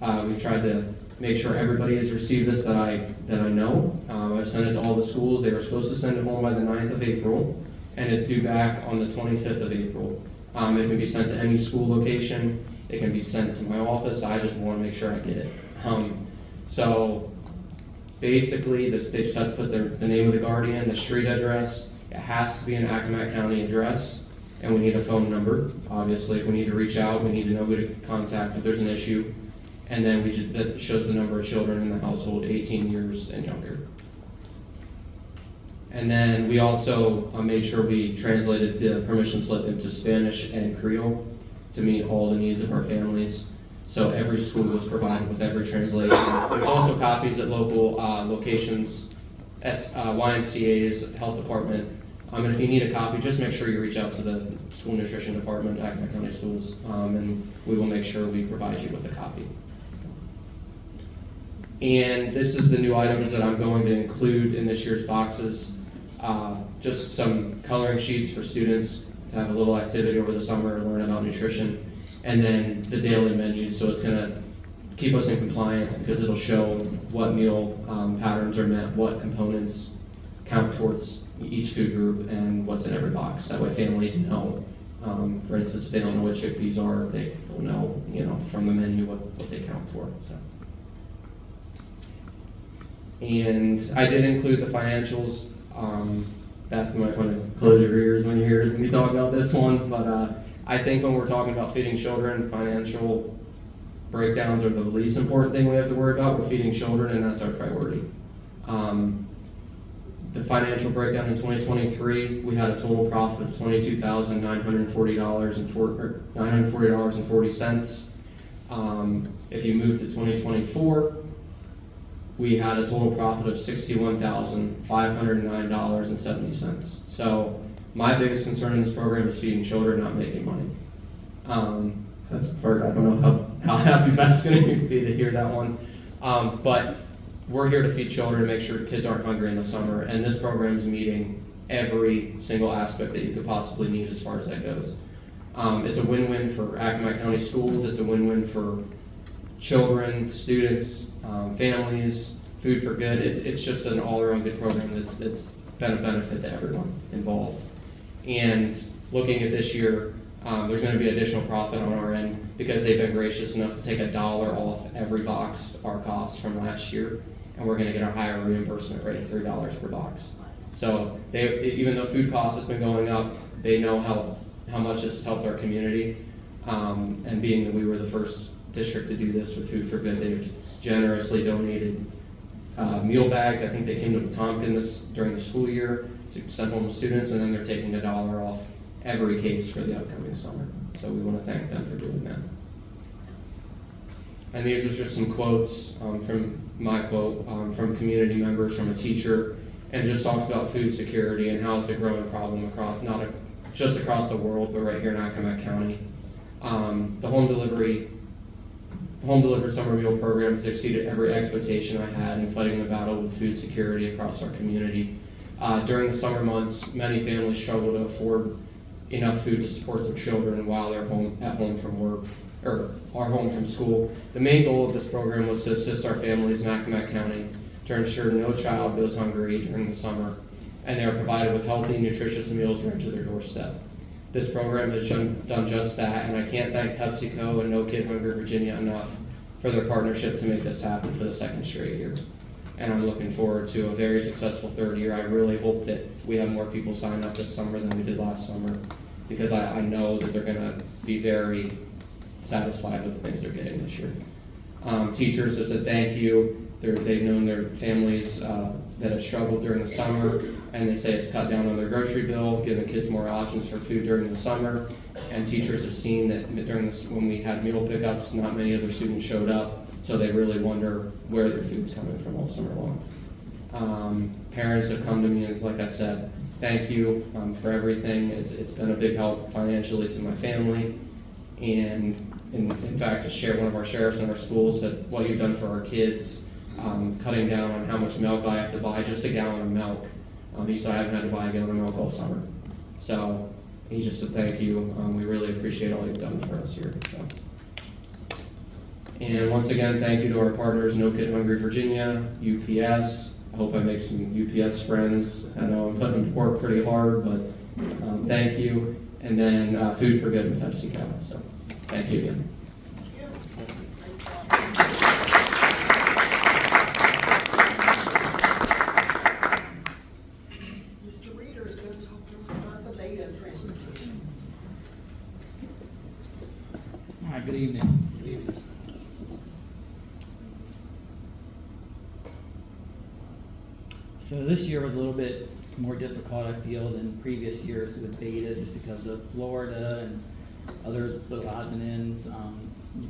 We've tried to make sure everybody has received this that I know. I've sent it to all the schools. They were supposed to send it home by the 9th of April, and it's due back on the 25th of April. It can be sent to any school location. It can be sent to my office. I just want to make sure I get it. So basically, they just have to put the name of the guardian, the street address. It has to be an Accomack County address, and we need a phone number. Obviously, if we need to reach out, we need to know who to contact if there's an issue. And then that shows the number of children in the household, 18 years and younger. And then we also made sure we translated the permission slip into Spanish and Creole to meet all the needs of our families. So every school was provided with every translation. There's also copies at local locations, YMCA's, health department. And if you need a copy, just make sure you reach out to the school nutrition department at Accomack County Schools, and we will make sure we provide you with a copy. And this is the new items that I'm going to include in this year's boxes. Just some coloring sheets for students to have a little activity over the summer and learn about nutrition. And then the daily menus, so it's going to keep us in compliance because it'll show what meal patterns are met, what components count towards each food group, and what's in every box. That way families know. For instance, if they don't know what chickpeas are, they'll know, from the menu what they count for. So. And I did include the financials. Beth, you might want to close your ears when you hear me talk about this one, but I think when we're talking about feeding children, financial breakdowns are the least important thing we have to worry about. We're feeding children, and that's our priority. The financial breakdown in 2023, we had a total profit of $22,940.40. If you move to 2024, we had a total profit of $61,509.70. So my biggest concern in this program is feeding children, not making money. That's the part I don't know how happy Beth's going to be to hear that one. But we're here to feed children, make sure kids aren't hungry in the summer, and this program is meeting every single aspect that you could possibly need as far as that goes. It's a win-win for Accomack County Schools. It's a win-win for children, students, families, Food for Good. It's just an all-around good program that's been a benefit to everyone involved. And looking at this year, there's going to be additional profit on our end because they've been gracious enough to take $1 off every box, our costs from last year, and we're going to get a higher reimbursement rate of $3 per box. So even though food costs has been going up, they know how much this has helped our community. And being that we were the first district to do this with Food for Good, they've generously donated meal bags. I think they came to Tompkins during the school year to send home students, and then they're taking $1 off every case for the upcoming summer. So we want to thank them for doing that. And these are just some quotes from my quote from community members, from a teacher, and just talks about food security and how it's a growing problem across, just across the world, but right here in Accomack County. The home delivery summer meal program has exceeded every expectation I had in fighting the battle with food security across our community. During the summer months, many families struggle to afford enough food to support their children while they're at home from work or are home from school. The main goal of this program was to assist our families in Accomack County to ensure no child goes hungry during the summer, and they are provided with healthy, nutritious meals right to their doorstep. This program has done just that, and I can't thank PepsiCo and No Kid Hungry Virginia enough for their partnership to make this happen for the second straight year. And I'm looking forward to a very successful third year. I really hope that we have more people sign up this summer than we did last summer, because I know that they're gonna be very satisfied with the things they're getting this year. Teachers have said thank you. They've known their families that have struggled during the summer, and they say it's cut down on their grocery bill, giving kids more options for food during the summer. And teachers have seen that during this, when we had meal pickups, not many of their students showed up, so they really wonder where their food's coming from all summer long. Parents have come to me and, like I said, thank you for everything. It's been a big help financially to my family, and in fact, one of our sheriffs in our schools said what you've done for our kids. Cutting down on how much milk I have to buy, just a gallon of milk. He said I haven't had to buy a gallon of milk all summer. So he just said thank you. We really appreciate all you've done for us here. So. And once again, thank you to our partners, No Kid Hungry Virginia, UPS. I hope I make some UPS friends. I know I'm putting them to work pretty hard, but thank you. And then Food for Good and PepsiCo. So thank you again. Good evening. Good evening. So this year was a little bit more difficult, I feel, than previous years with beta, just because of Florida and other little odds and ends.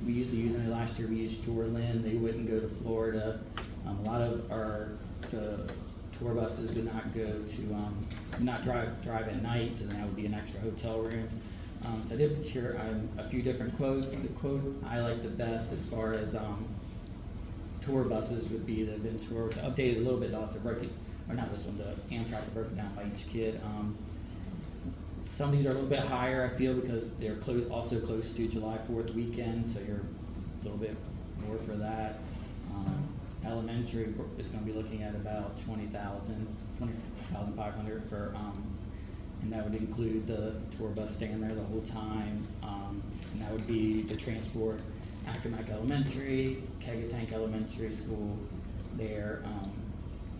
We usually use it last year. We used Jorlin. They wouldn't go to Florida. A lot of the tour buses would not go to not drive at night, so then that would be an extra hotel room. So I did procure a few different quotes. The quote I like the best as far as tour buses would be the Ventura, which I updated a little bit, also broke it, or not this one, the Amtrak broke it down by each kid. Some of these are a little bit higher, I feel, because they're also close to July 4th weekend, so you're a little bit more for that. Elementary is going to be looking at about $20,500 for, and that would include the tour bus staying there the whole time, and that would be the transport. Accomack Elementary, Kegatank Elementary School there.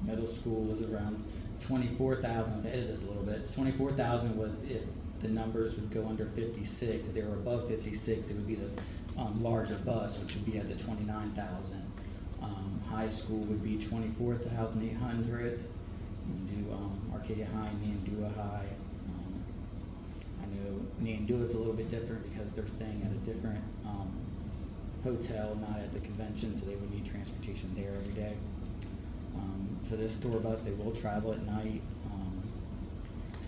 Middle school was around 24,000. To edit this a little bit, 24,000 was if the numbers would go under 56. If they were above 56, it would be the larger bus, which would be at the 29,000. High school would be 24,800. Do Arcadia High, Nandua High. I know Nandua is a little bit different because they're staying at a different hotel, not at the convention, so they would need transportation there every day. For this tour bus, they will travel at night.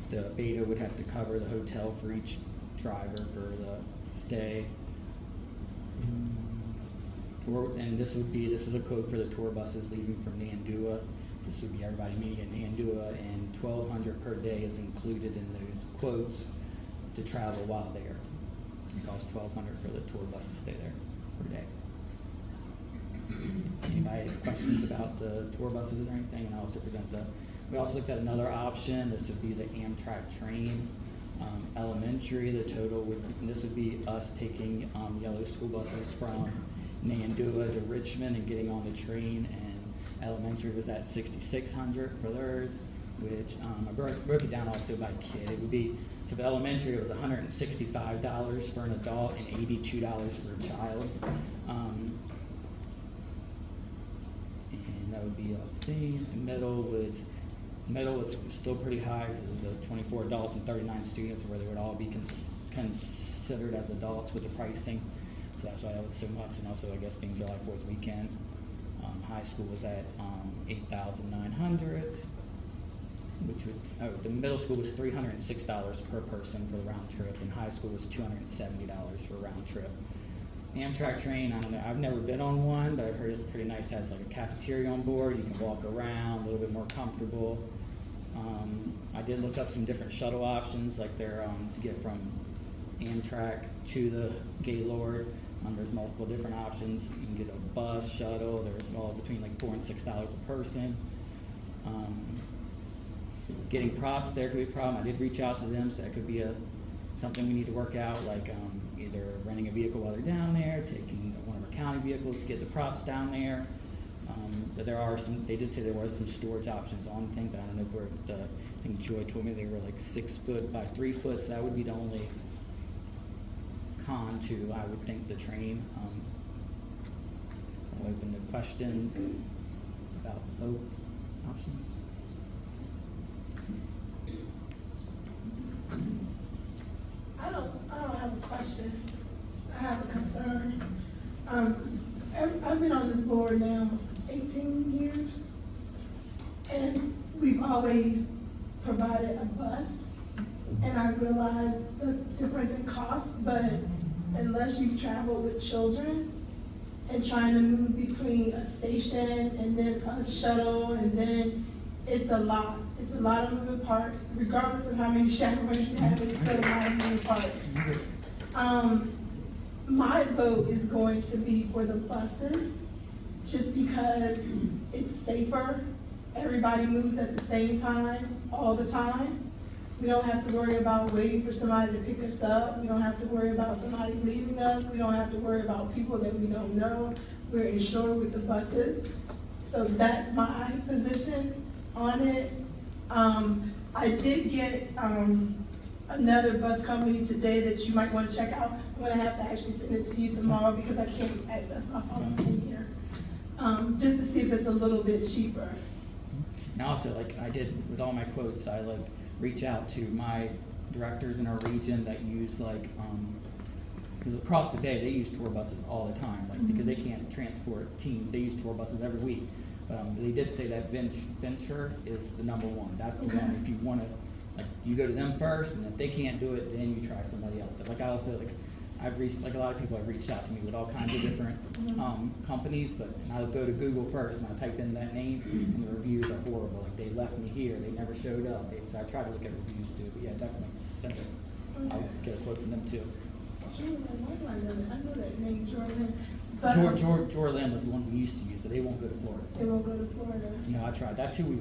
The beta would have to cover the hotel for each driver for the stay. And this was a quote for the tour buses leaving from Nandua. This would be everybody meeting at Nandua, and $1,200 per day is included in those quotes to travel while there. It costs $1,200 for the tour bus to stay there per day. Anybody have questions about the tour buses or anything? And I also we also looked at another option. This would be the Amtrak train. Elementary, the total this would be us taking yellow school buses from Nandua to Richmond and getting on the train, and elementary was at $6,600 for theirs, which I broke it down also by kid. It would be, so for elementary it was $165 for an adult and $82 for a child. And that would be, let's see, middle was still pretty high because of the 24 adults and 39 students, where they would all be considered as adults with the pricing. So that's why that was so much, and also I guess being July 4th weekend. High school was at $8,900. which would, the middle school was $306 per person for the round trip, and high school was $270 for a round trip. Amtrak train, I don't know, I've never been on one, but I've heard it's pretty nice. It has like a cafeteria on board, you can walk around, a little bit more comfortable. I did look up some different shuttle options, like they're to get from Amtrak to the Gaylord. There's multiple different options. You can get a bus, shuttle. There's all between like $4 and $6 a person. Getting props there could be a problem. I did reach out to them, so that could be something we need to work out, like either renting a vehicle while they're down there, taking one of our county vehicles to get the props down there. But there are some, they did say there was some storage options on things, but I don't know where I think Joy told me they were like 6 foot by 3 foot, so that would be the only con to, I would think, the train. I'll open to questions about both options. I don't have a question. I have a concern. I've been on this board now 18 years, and we've always provided a bus, and I realize the difference in cost, but unless you've traveled with children and trying to move between a station and then a shuttle, and then it's a lot. It's a lot of moving parts. Regardless of how many chaperones you have, it's still a lot of moving parts. My vote is going to be for the buses, just because it's safer. Everybody moves at the same time, all the time. We don't have to worry about waiting for somebody to pick us up. We don't have to worry about somebody leaving us. We don't have to worry about people that we don't know. We're insured with the buses. So that's my position on it. I did get another bus company today that you might want to check out. I'm gonna have to actually send it to you tomorrow because I can't access my phone in here. Just to see if it's a little bit cheaper. And also, like I did with all my quotes, I like reach out to my directors in our region that use like, because across the bay, they use tour buses all the time, like because they can't transport teams, they use tour buses every week. They did say that Venture is the #1. That's the one. If you want to, like, you go to them first, and if they can't do it, then you try somebody else. But like I also like, I've reached, like a lot of people have reached out to me with all kinds of different companies, but I'll go to Google first and I type in that name, and the reviews are horrible. Like they left me here, they never showed up. So I try to look at reviews too. But yeah, definitely send it. I'll get a quote from them too. I know that name, Jordan. Jordan was the one we used to use, but they won't go to Florida. They won't go to Florida. No, I tried. That's who we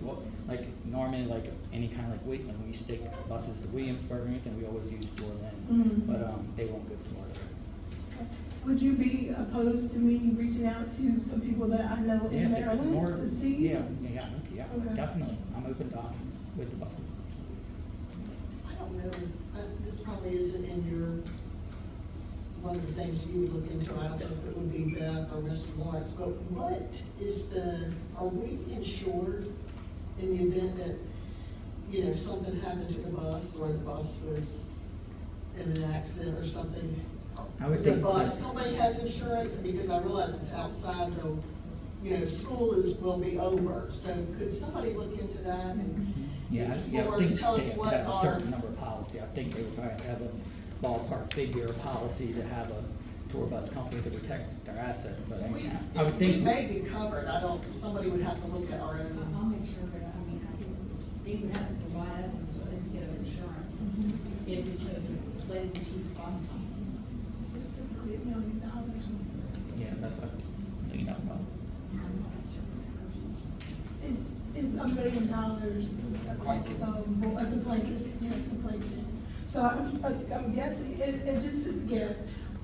like. Normally, like any kind of like when we used to take buses to Williamsburg or anything, we always use Jordan. But they won't go to Florida. Okay. Would you be opposed to me reaching out to some people that I know in Maryland to see? Yeah, Okay. definitely. I'm open to options with the buses. I don't know, this probably isn't in your, one of the things you would look into. I don't know if it would be Beth or Mr. Lawrence, but what is are we insured in the event that, you know, something happened to the bus, or the bus was in an accident or something? I would the think bus company has insurance, because I realize it's outside the, you know, school will be over. So could somebody look into that and explore, I think tell us they have what to have a our certain number of policy. I think they would probably have a ballpark figure of policy to have a tour bus company to protect their assets. But I would think we may be covered. Somebody would have to look at our own. I'll make sure, but I mean, I think they would have to provide us so they can get an insurance if we chose to play the chief bus company. It's typically $1 million. Yeah, that's what $1 million bus. It's $1 million across as a blanket. Yeah, it's a blanket. So I'm guessing, and just a guess,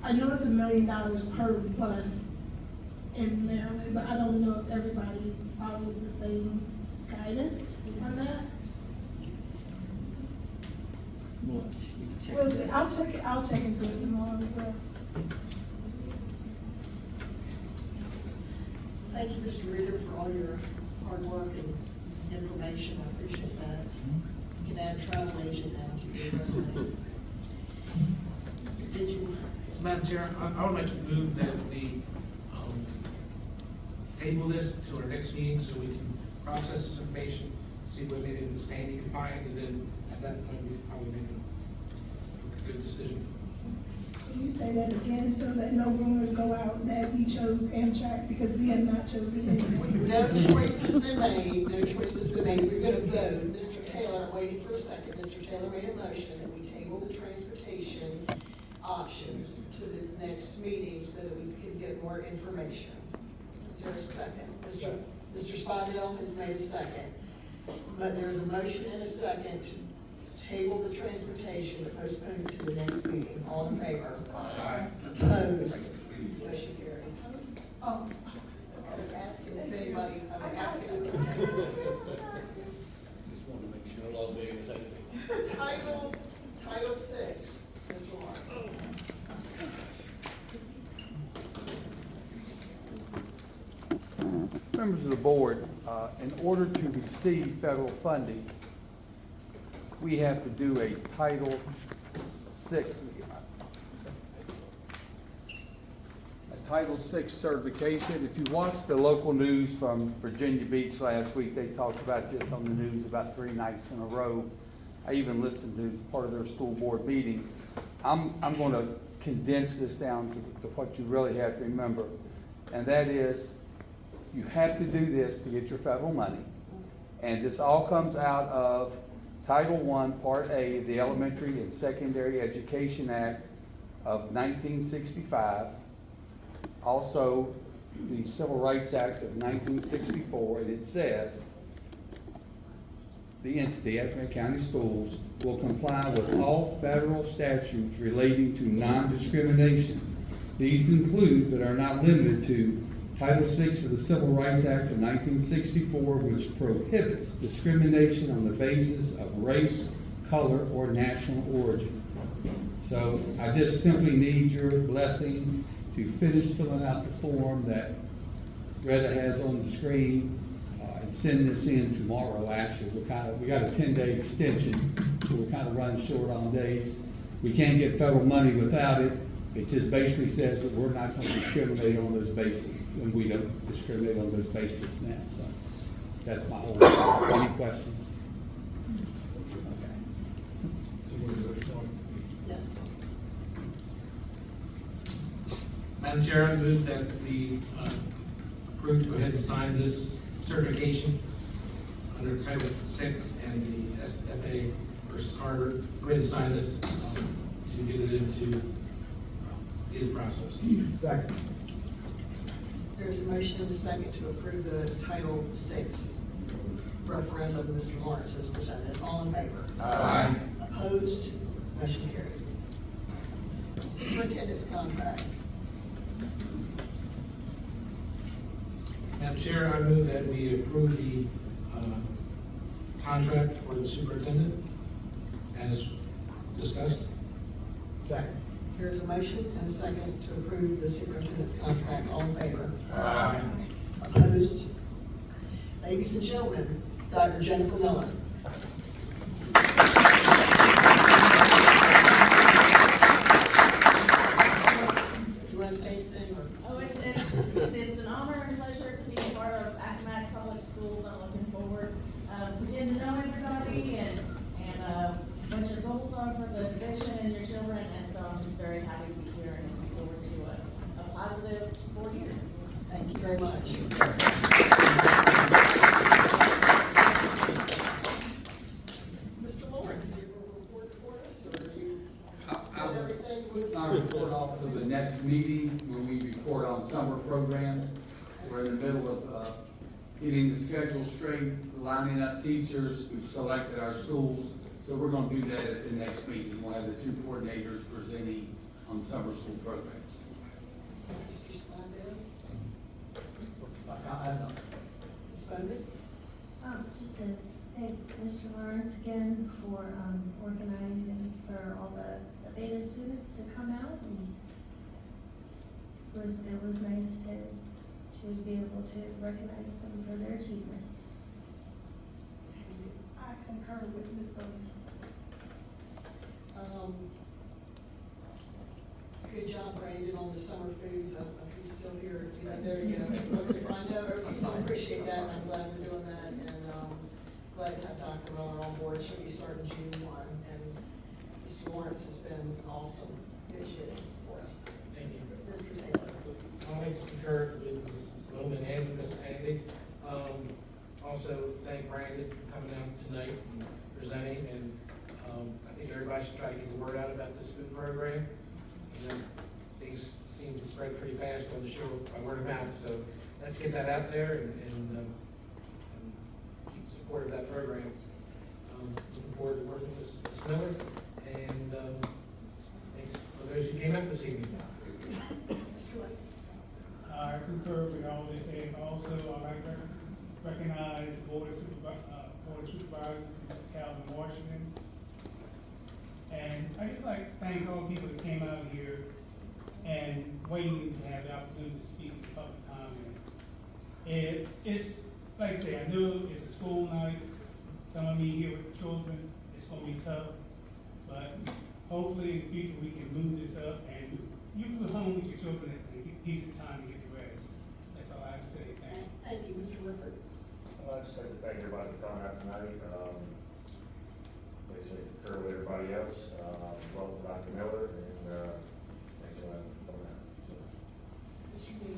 I know it's $1 million per bus in Maryland, but I don't know if everybody followed the same guidance on that. Well, we can check Well, it out. I'll check into it tomorrow as well. Thank you, Mr. Reader, for all your hard work and information. I appreciate that. You can add travel agent now to your resume. Did you? Madam Chair, I would like to move that we table this to our next meeting so we can process this information, see what maybe the stain you can find, and then at that point, we probably make a good decision. Can you say that again so that no rumors go out that we chose Amtrak because we have not chosen anyone? No choice has been made, no choice has been made. We're gonna vote. Mr. Taylor, I'm waiting for a second. Mr. Taylor made a motion that we table the transportation options to the next meeting so that we can get more information. Is there a second? Mr. Spondale has made a second. But there's a motion and a second to table the transportation, to postpone it to the next meeting. All in favor? Aye. Opposed? Motion carries. Oh, I was asking if anybody, Just wanted to make sure all day was Title 6, Mr. Lawrence. Members of the board, in order to receive federal funding, we have to do a Title VI, Title VI certification. If you watched the local news from Virginia Beach last week, they talked about this on the news about 3 nights in a row. I even listened to part of their school board meeting. I'm going to condense this down to what you really have to remember, and that is you have to do this to get your federal money. And this all comes out of Title I, Part A, the Elementary and Secondary Education Act of 1965. Also, the Civil Rights Act of 1964, and it says, the entity, Accomack County Schools, will comply with all federal statutes relating to non-discrimination. These include, but are not limited to, Title VI of the Civil Rights Act of 1964, which prohibits discrimination on the basis of race, color, or national origin. So I just simply need your blessing to finish filling out the form that Retta has on the screen and send this in tomorrow. Actually, we got a 10-day extension, so we're kind of running short on days. We can't get federal money without it. It just basically says that we're not going to discriminate on those bases, and we don't discriminate on those bases now. So that's my whole. Any questions? Yes. Madam Chair, I move that we approve to go ahead and sign this certification under Title VI and the SFA versus Carter. Go ahead and sign this to get it into the process. Second. There's a motion and a second to approve the Title VI referendum Mr. Lawrence has presented. All in favor? Aye. Opposed? Motion carries. Superintendent's contract. Madam Chair, I move that we approve the contract for the superintendent as discussed. Second. There's a motion and a second to approve the superintendent's contract. All in favor? Aye. Opposed? Ladies and gentlemen, Dr. Jennifer Miller. Do you want to say anything? Oh, it's an honor and pleasure to be a part of Accomack Public Schools. I'm looking forward to getting to know everybody and what your goals are for the division and your children. And so I'm just very happy to be here and looking forward to a positive 4 years. Thank you very much. Mr. Lawrence, do you have a report for us, or do you said everything? I'll report off to the next meeting when we report on summer programs. We're in the middle of getting the schedule straight, lining up teachers. We've selected our schools, so we're going to do that at the next meeting. We'll have the 2 coordinators presenting on summer school programs. Mr. Spondale? I know. Spondale? Just to thank Mr. Lawrence again for organizing for all the beta students to come out, and it was nice to be able to recognize them for their achievements. I concur with Ms. Bowman. Good job, Brandon, on the summer foods. I don't know if he's still here. Yeah, there you go. I know. I appreciate that, and I'm glad we're doing that. And glad to have Dr. Miller on board. She'll be starting June 1, and Mr. Lawrence has been awesome negotiating for us. Thank you. Mr. Taylor. I concur with Ms. Bowman and Ms. Andy. Also, thank Brandon for coming out tonight, presenting, and I think everybody should try to get the word out about this food program. And then things seem to spread pretty fast on the show by word of mouth, so let's get that out there and keep support of that program. Looking forward to working with Ms. Miller, and thanks for those who came out this evening. I concur with all they said. Also, I'd like to recognize the Board of Supervisors, Mr. Calvin Washington. And I just like to thank all the people that came out here and waiting to have the opportunity to speak in public comment. It's, like I say, I know it's a school night. Some of me here with children, it's gonna be tough. But hopefully in the future we can move this up and you can go home with your children and get decent time to get the rest. That's all I have to say. Thank you. Thank you, Mr. Whitford. I'd just like to thank everybody for coming out tonight. Basically concur with everybody else. Welcome Dr. Miller, and thanks for coming out. Mr. Dean.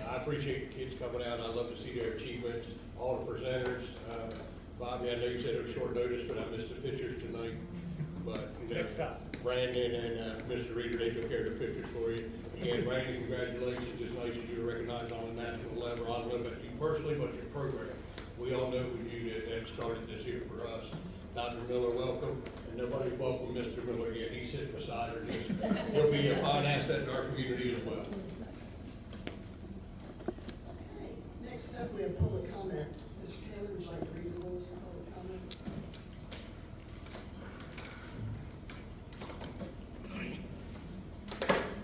I appreciate the kids coming out. I love to see their achievements, all the presenters. Bobby, I know you said it was short notice, but I missed the pictures tonight. But you know, Next time. Brandon and Mr. Reader, they took care of the pictures for you. Again, Brandon, congratulations. It's nice that you were recognized on a national level. I don't know about you personally, but your program. We all know it was you that started this here for us. Dr. Miller, welcome. And nobody's welcome Mr. Miller yet. He's sitting beside her. He'll be a fine asset to our community as well. Next up, we have public comment. Mr. Taylor, would you like to read the rules for public comment?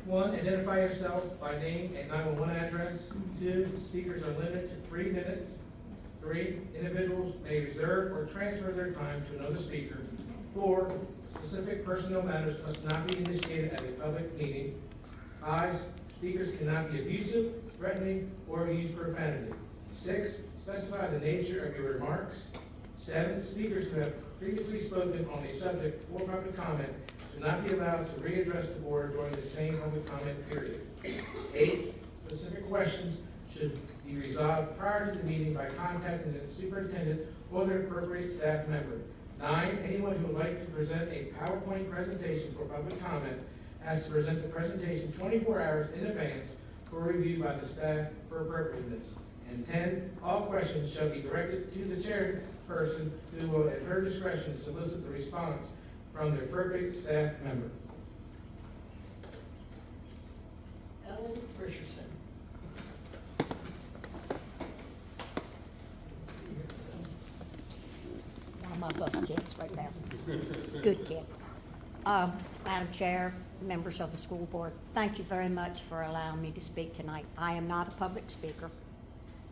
One, identify yourself by name and 911 address. Two, speakers are limited to 3 minutes. 3, individuals may reserve or transfer their time to another speaker. 4, specific personnel matters must not be initiated at a public meeting. 5, speakers cannot be abusive, threatening, or use profanity. 6, specify the nature of your remarks. 7, speakers who have previously spoken on a subject for public comment do not be allowed to readdress the board during the same public comment period. 8, specific questions should be resolved prior to the meeting by contacting the superintendent or the appropriate staff member. 9, anyone who would like to present a PowerPoint presentation for public comment has to present the presentation 24 hours in advance for review by the staff for appropriateness. And 10, all questions shall be directed to the chairperson who will, at her discretion, solicit the response from the appropriate staff member. Ellen Richardson. One of my bus kids right now. Good kid. Madam Chair, members of the school board, thank you very much for allowing me to speak tonight. I am not a public speaker,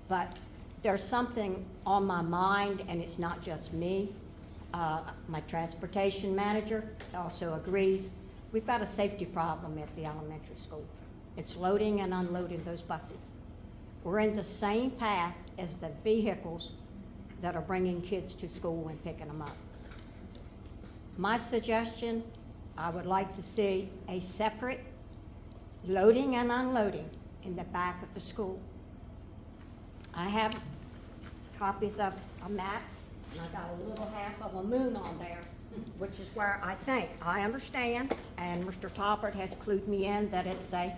but there's something on my mind, and it's not just me. My transportation manager also agrees. We've got a safety problem at the elementary school. It's loading and unloading those buses. We're in the same path as the vehicles that are bringing kids to school and picking them up. My suggestion, I would like to see a separate loading and unloading in the back of the school. I have copies of a map, and I got a little half of a moon on there, which is where I understand, and Mr. Toppert has clued me in that it's a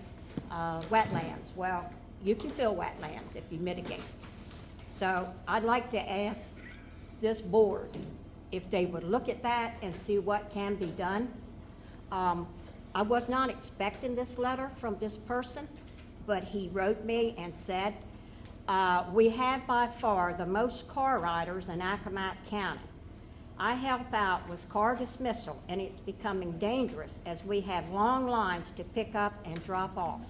wetlands. Well, you can fill wetlands if you mitigate. So I'd like to ask this board if they would look at that and see what can be done. I was not expecting this letter from this person, but he wrote me and said, we have by far the most car riders in Accomack County. I help out with car dismissal, and it's becoming dangerous as we have long lines to pick up and drop off.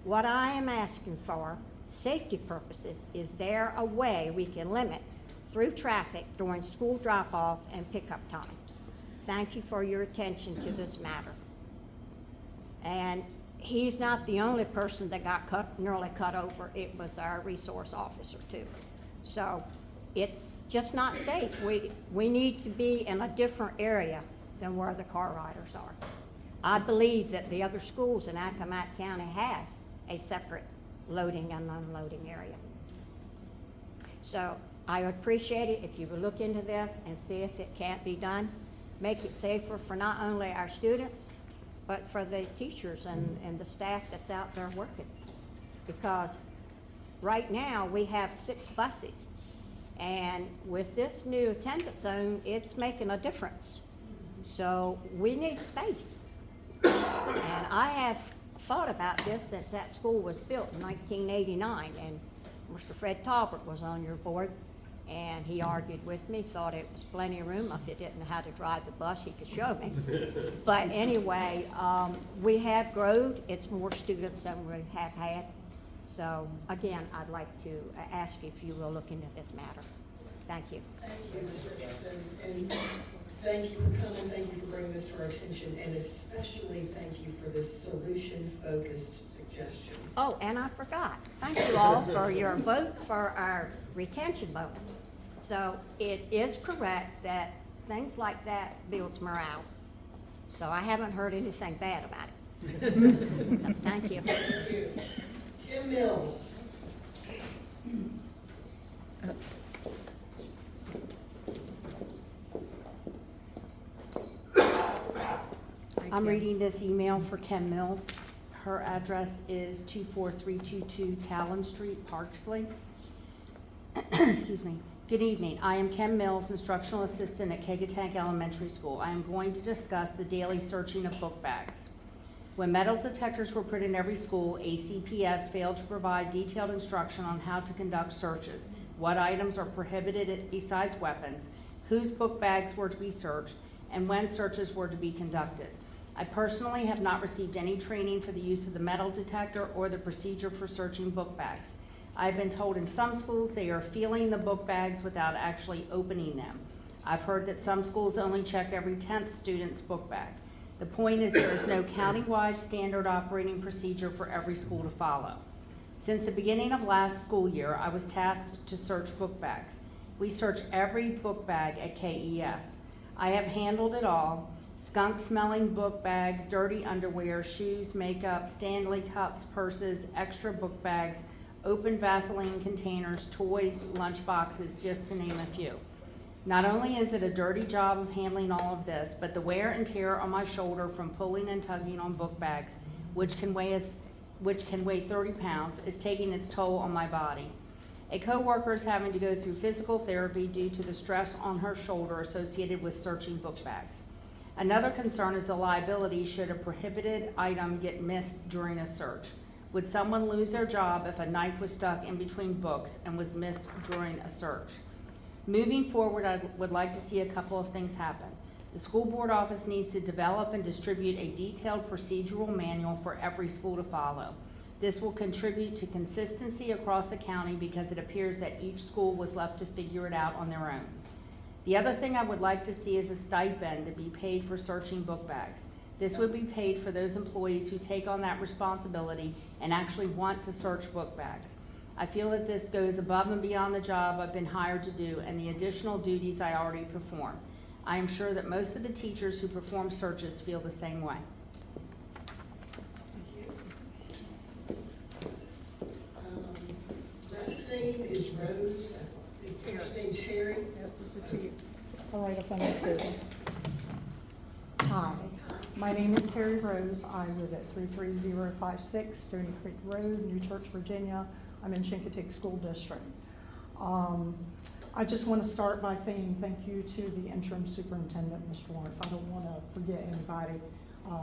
What I am asking for, safety purposes, is there a way we can limit through traffic during school drop-off and pickup times? Thank you for your attention to this matter. And he's not the only person that got nearly cut over. It was our resource officer too. So it's just not safe. We need to be in a different area than where the car riders are. I believe that the other schools in Accomack County have a separate loading and unloading area. So I would appreciate it if you would look into this and see if it can't be done. Make it safer for not only our students, but for the teachers and the staff that's out there working. Because right now, we have 6 buses. And with this new attendance zone, it's making a difference. So we need space. And I have thought about this since that school was built in 1989. And Mr. Fred Talbert was on your board, and he argued with me, thought it was plenty of room. If he didn't know how to drive the bus, he could show me. But anyway, we have grown. It's more students than we have had. So again, I'd like to ask you if you will look into this matter. Thank you. Thank you, Ms. Richardson, and thank you for coming, thank you for bringing this to our attention, and especially thank you for this solution-focused suggestion. Oh, and I forgot. Thank you all for your vote for our retention bonus. So it is correct that things like that builds morale. So I haven't heard anything bad about it. So thank you. Thank you. Kim Mills. I'm reading this email for Kim Mills. Her address is 24322 Callan Street, Parksley. Excuse me. Good evening. I am Kim Mills, instructional assistant at Kegatank Elementary School. I am going to discuss the daily searching of book bags. When metal detectors were put in every school, ACPS failed to provide detailed instruction on how to conduct searches, what items are prohibited besides weapons, whose book bags were to be searched, and when searches were to be conducted. I personally have not received any training for the use of the metal detector or the procedure for searching book bags. I've been told in some schools they are feeling the book bags without actually opening them. I've heard that some schools only check every 10th student's book bag. The point is there is no countywide standard operating procedure for every school to follow. Since the beginning of last school year, I was tasked to search book bags. We search every book bag at KES. I have handled it all: skunk-smelling book bags, dirty underwear, shoes, makeup, Stanley cups, purses, extra book bags, open Vaseline containers, toys, lunch boxes, just to name a few. Not only is it a dirty job of handling all of this, but the wear and tear on my shoulder from pulling and tugging on book bags, which can weigh 30 pounds, is taking its toll on my body. A coworker is having to go through physical therapy due to the stress on her shoulder associated with searching book bags. Another concern is the liability should a prohibited item get missed during a search. Would someone lose their job if a knife was stuck in between books and was missed during a search? Moving forward, I would like to see a couple of things happen. The school board office needs to develop and distribute a detailed procedural manual for every school to follow. This will contribute to consistency across the county because it appears that each school was left to figure it out on their own. The other thing I would like to see is a stipend to be paid for searching book bags. This would be paid for those employees who take on that responsibility and actually want to search book bags. I feel that this goes above and beyond the job I've been hired to do and the additional duties I already perform. I am sure that most of the teachers who perform searches feel the same way. Last name is Rose. Is first name Terry? Yes, it's a T. All right, up on the table. Hi, my name is Terry Rose. I live at 33056 Stony Creek Road, New Church, Virginia. I'm in Chincoteague School District. I just want to start by saying thank you to the interim superintendent, Mr. Lawrence. I don't want to forget anybody.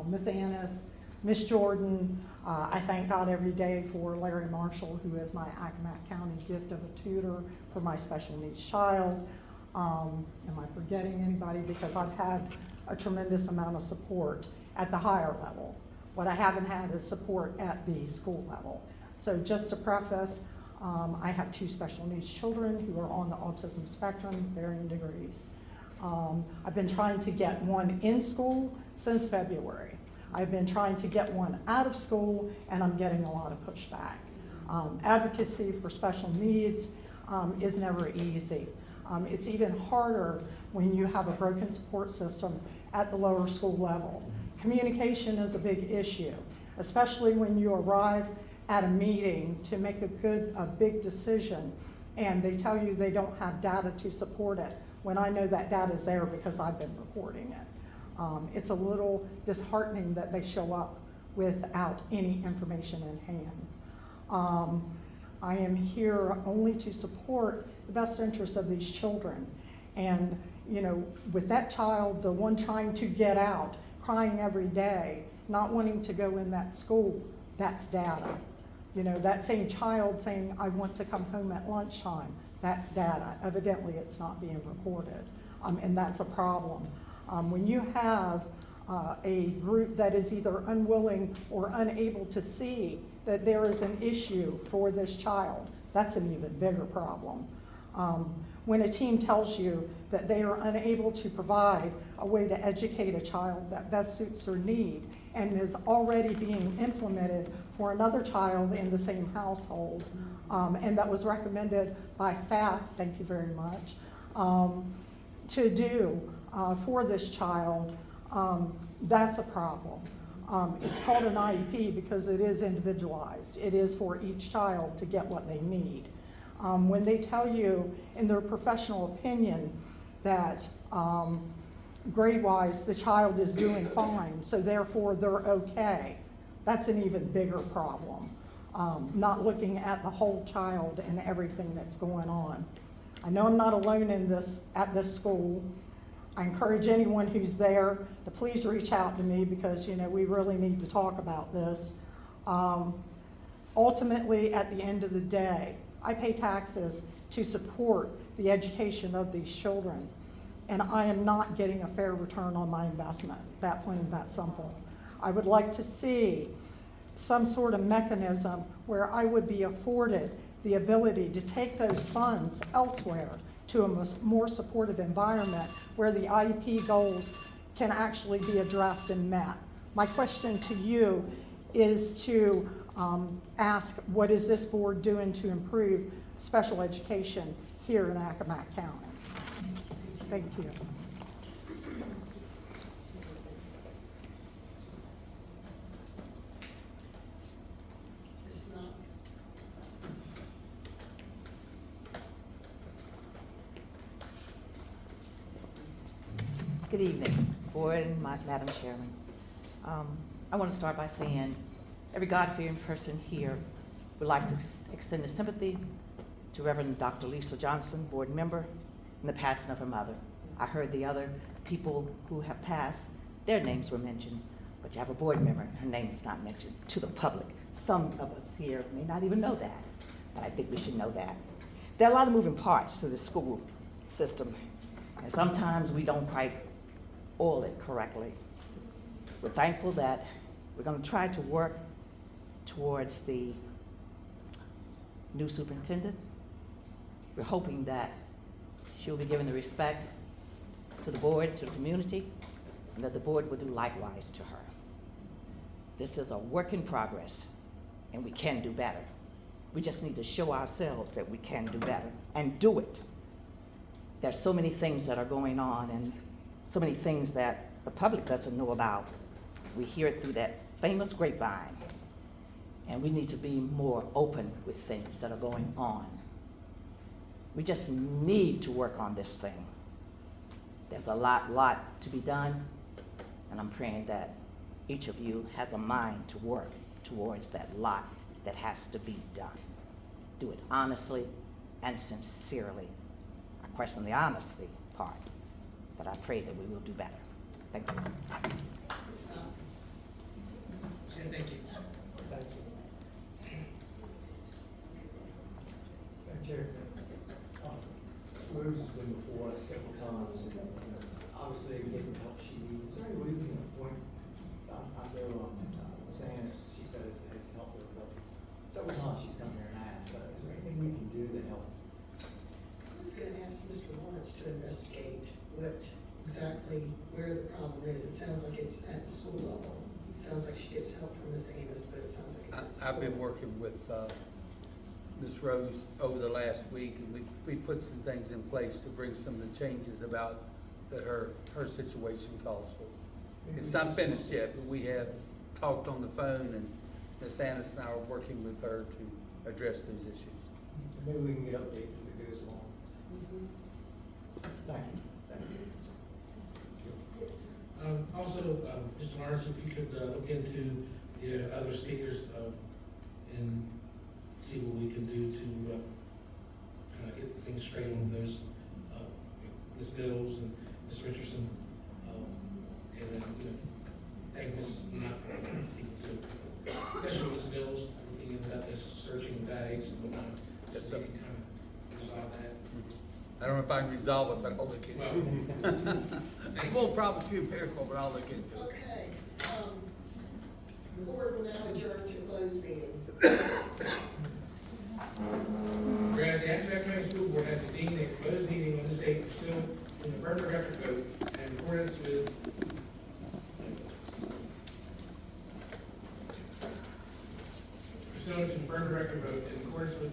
Ms. Annis, Ms. Jordan, I thank God every day for Larry Marshall, who is my Accomack County gift of a tutor for my special needs child. Am I forgetting anybody? Because I've had a tremendous amount of support at the higher level. What I haven't had is support at the school level. So just to preface, I have 2 special needs children who are on the autism spectrum, varying degrees. I've been trying to get one in school since February. I've been trying to get one out of school, and I'm getting a lot of pushback. Advocacy for special needs is never easy. It's even harder when you have a broken support system at the lower school level. Communication is a big issue, especially when you arrive at a meeting to make a big decision and they tell you they don't have data to support it, when I know that data is there because I've been reporting it. It's a little disheartening that they show up without any information in hand. I am here only to support the best interests of these children. And, you know, with that child, the one trying to get out, crying every day, not wanting to go in that school, that's data. You know, that same child saying, I want to come home at lunchtime, that's data. Evidently, it's not being recorded, and that's a problem. When you have a group that is either unwilling or unable to see that there is an issue for this child, that's an even bigger problem. When a team tells you that they are unable to provide a way to educate a child that best suits their need and is already being implemented for another child in the same household, and that was recommended by staff, thank you very much, to do for this child, that's a problem. It's called an IEP because it is individualized. It is for each child to get what they need. When they tell you in their professional opinion that grade-wise the child is doing fine, so therefore they're okay, that's an even bigger problem. Not looking at the whole child and everything that's going on. I know I'm not alone in this at this school. I encourage anyone who's there to please reach out to me because, you know, we really need to talk about this. Ultimately, at the end of the day, I pay taxes to support the education of these children, and I am not getting a fair return on my investment, that plain, that simple. I would like to see some sort of mechanism where I would be afforded the ability to take those funds elsewhere to a more supportive environment where the IEP goals can actually be addressed and met. My question to you is to ask, what is this board doing to improve special education here in Accomack County? Thank you. Good evening, Board and Madam Chairman. I want to start by saying every God-fearing person here would like to extend their sympathy to Reverend Dr. Lisa Johnson, board member, and the passing of her mother. I heard the other people who have passed, their names were mentioned, but you have a board member, and her name is not mentioned to the public. Some of us here may not even know that, but I think we should know that. There are a lot of moving parts to the school system, and sometimes we don't quite oil it correctly. We're thankful that we're going to try to work towards the new superintendent. We're hoping that she'll be given the respect to the board, to the community, and that the board will do likewise to her. This is a work in progress, and we can do better. We just need to show ourselves that we can do better and do it. There's so many things that are going on and so many things that the public doesn't know about. We hear it through that famous grapevine, and we need to be more open with things that are going on. We just need to work on this thing. There's a lot to be done, and I'm praying that each of you has a mind to work towards that lot that has to be done. Do it honestly and sincerely. I question the honesty part, but I pray that we will do better. Thank you. Thank you. Chair, Rose has been before us several times, and obviously getting the help she needs. Is there any way we can appoint? I know Ms. Annis, she said, has helped her, but several times she's come here and asked. Is there anything we can do to help? I was going to ask Mr. Lawrence to investigate what exactly where the problem is. It sounds like it's at the school level. It sounds like she gets help from Ms. Amos, but it sounds like it's at the school. I've been working with Ms. Rose over the last week, and we put some things in place to bring some of the changes about that her situation calls for. It's not finished yet, but we have talked on the phone, and Ms. Annis and I are working with her to address these issues. Maybe we can get updates as it goes along. Thank you. Thank you. Also, Mr. Lawrence, if you could look into the other speakers and see what we can do to kind of get things straight on those, Ms. Bills and Ms. Richardson, and then, thank Ms. Knott for speaking to, especially Ms. Bills, looking into this searching bags and whatnot. Just so we can kind of resolve that. I don't know if I can resolve it, but I'll look into it. It won't probably be a miracle, but I'll look into it. Okay, the board will now adjourn to closed meeting. Whereas the Accomack County School Board has convened a closed meeting on this date pursuant to the Affirmative Record Code and in accordance with pursuant to the Affirmative Record Vote in accordance with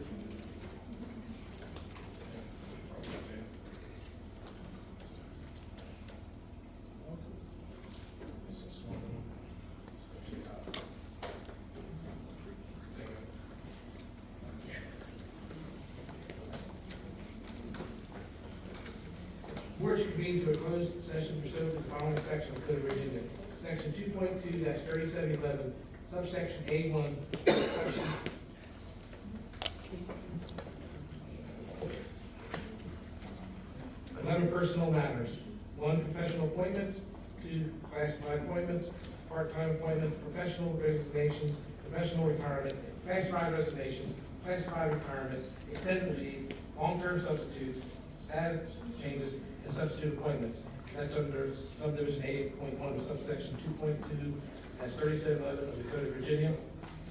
board should convene to a closed session pursuant to the following section of the Code of Virginia. Section 2.2-3711, subsection A1, section 11 personal matters. 1, professional appointments. 2, classified appointments, part-time appointments, professional resignations, professional retirement, classified resignations, classified retirement, extended leave, long-term substitutes, status changes, and substitute appointments. That's under subdivision 8.1 of subsection 2.2-3711 of the Code of Virginia.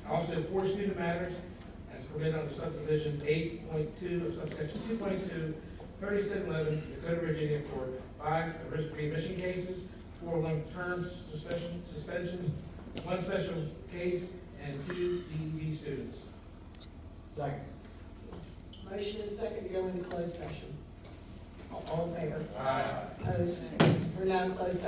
Also, 4 student matters as permitted under subdivision 8.2 of subsection 2.2-3711 of the Code of Virginia for 5 readmission cases, 4 long-term suspensions, 1 special case, and 2 TED students. Second. Motion is second to go into closed session. All in favor? Aye. Opposed? We're now in closed session.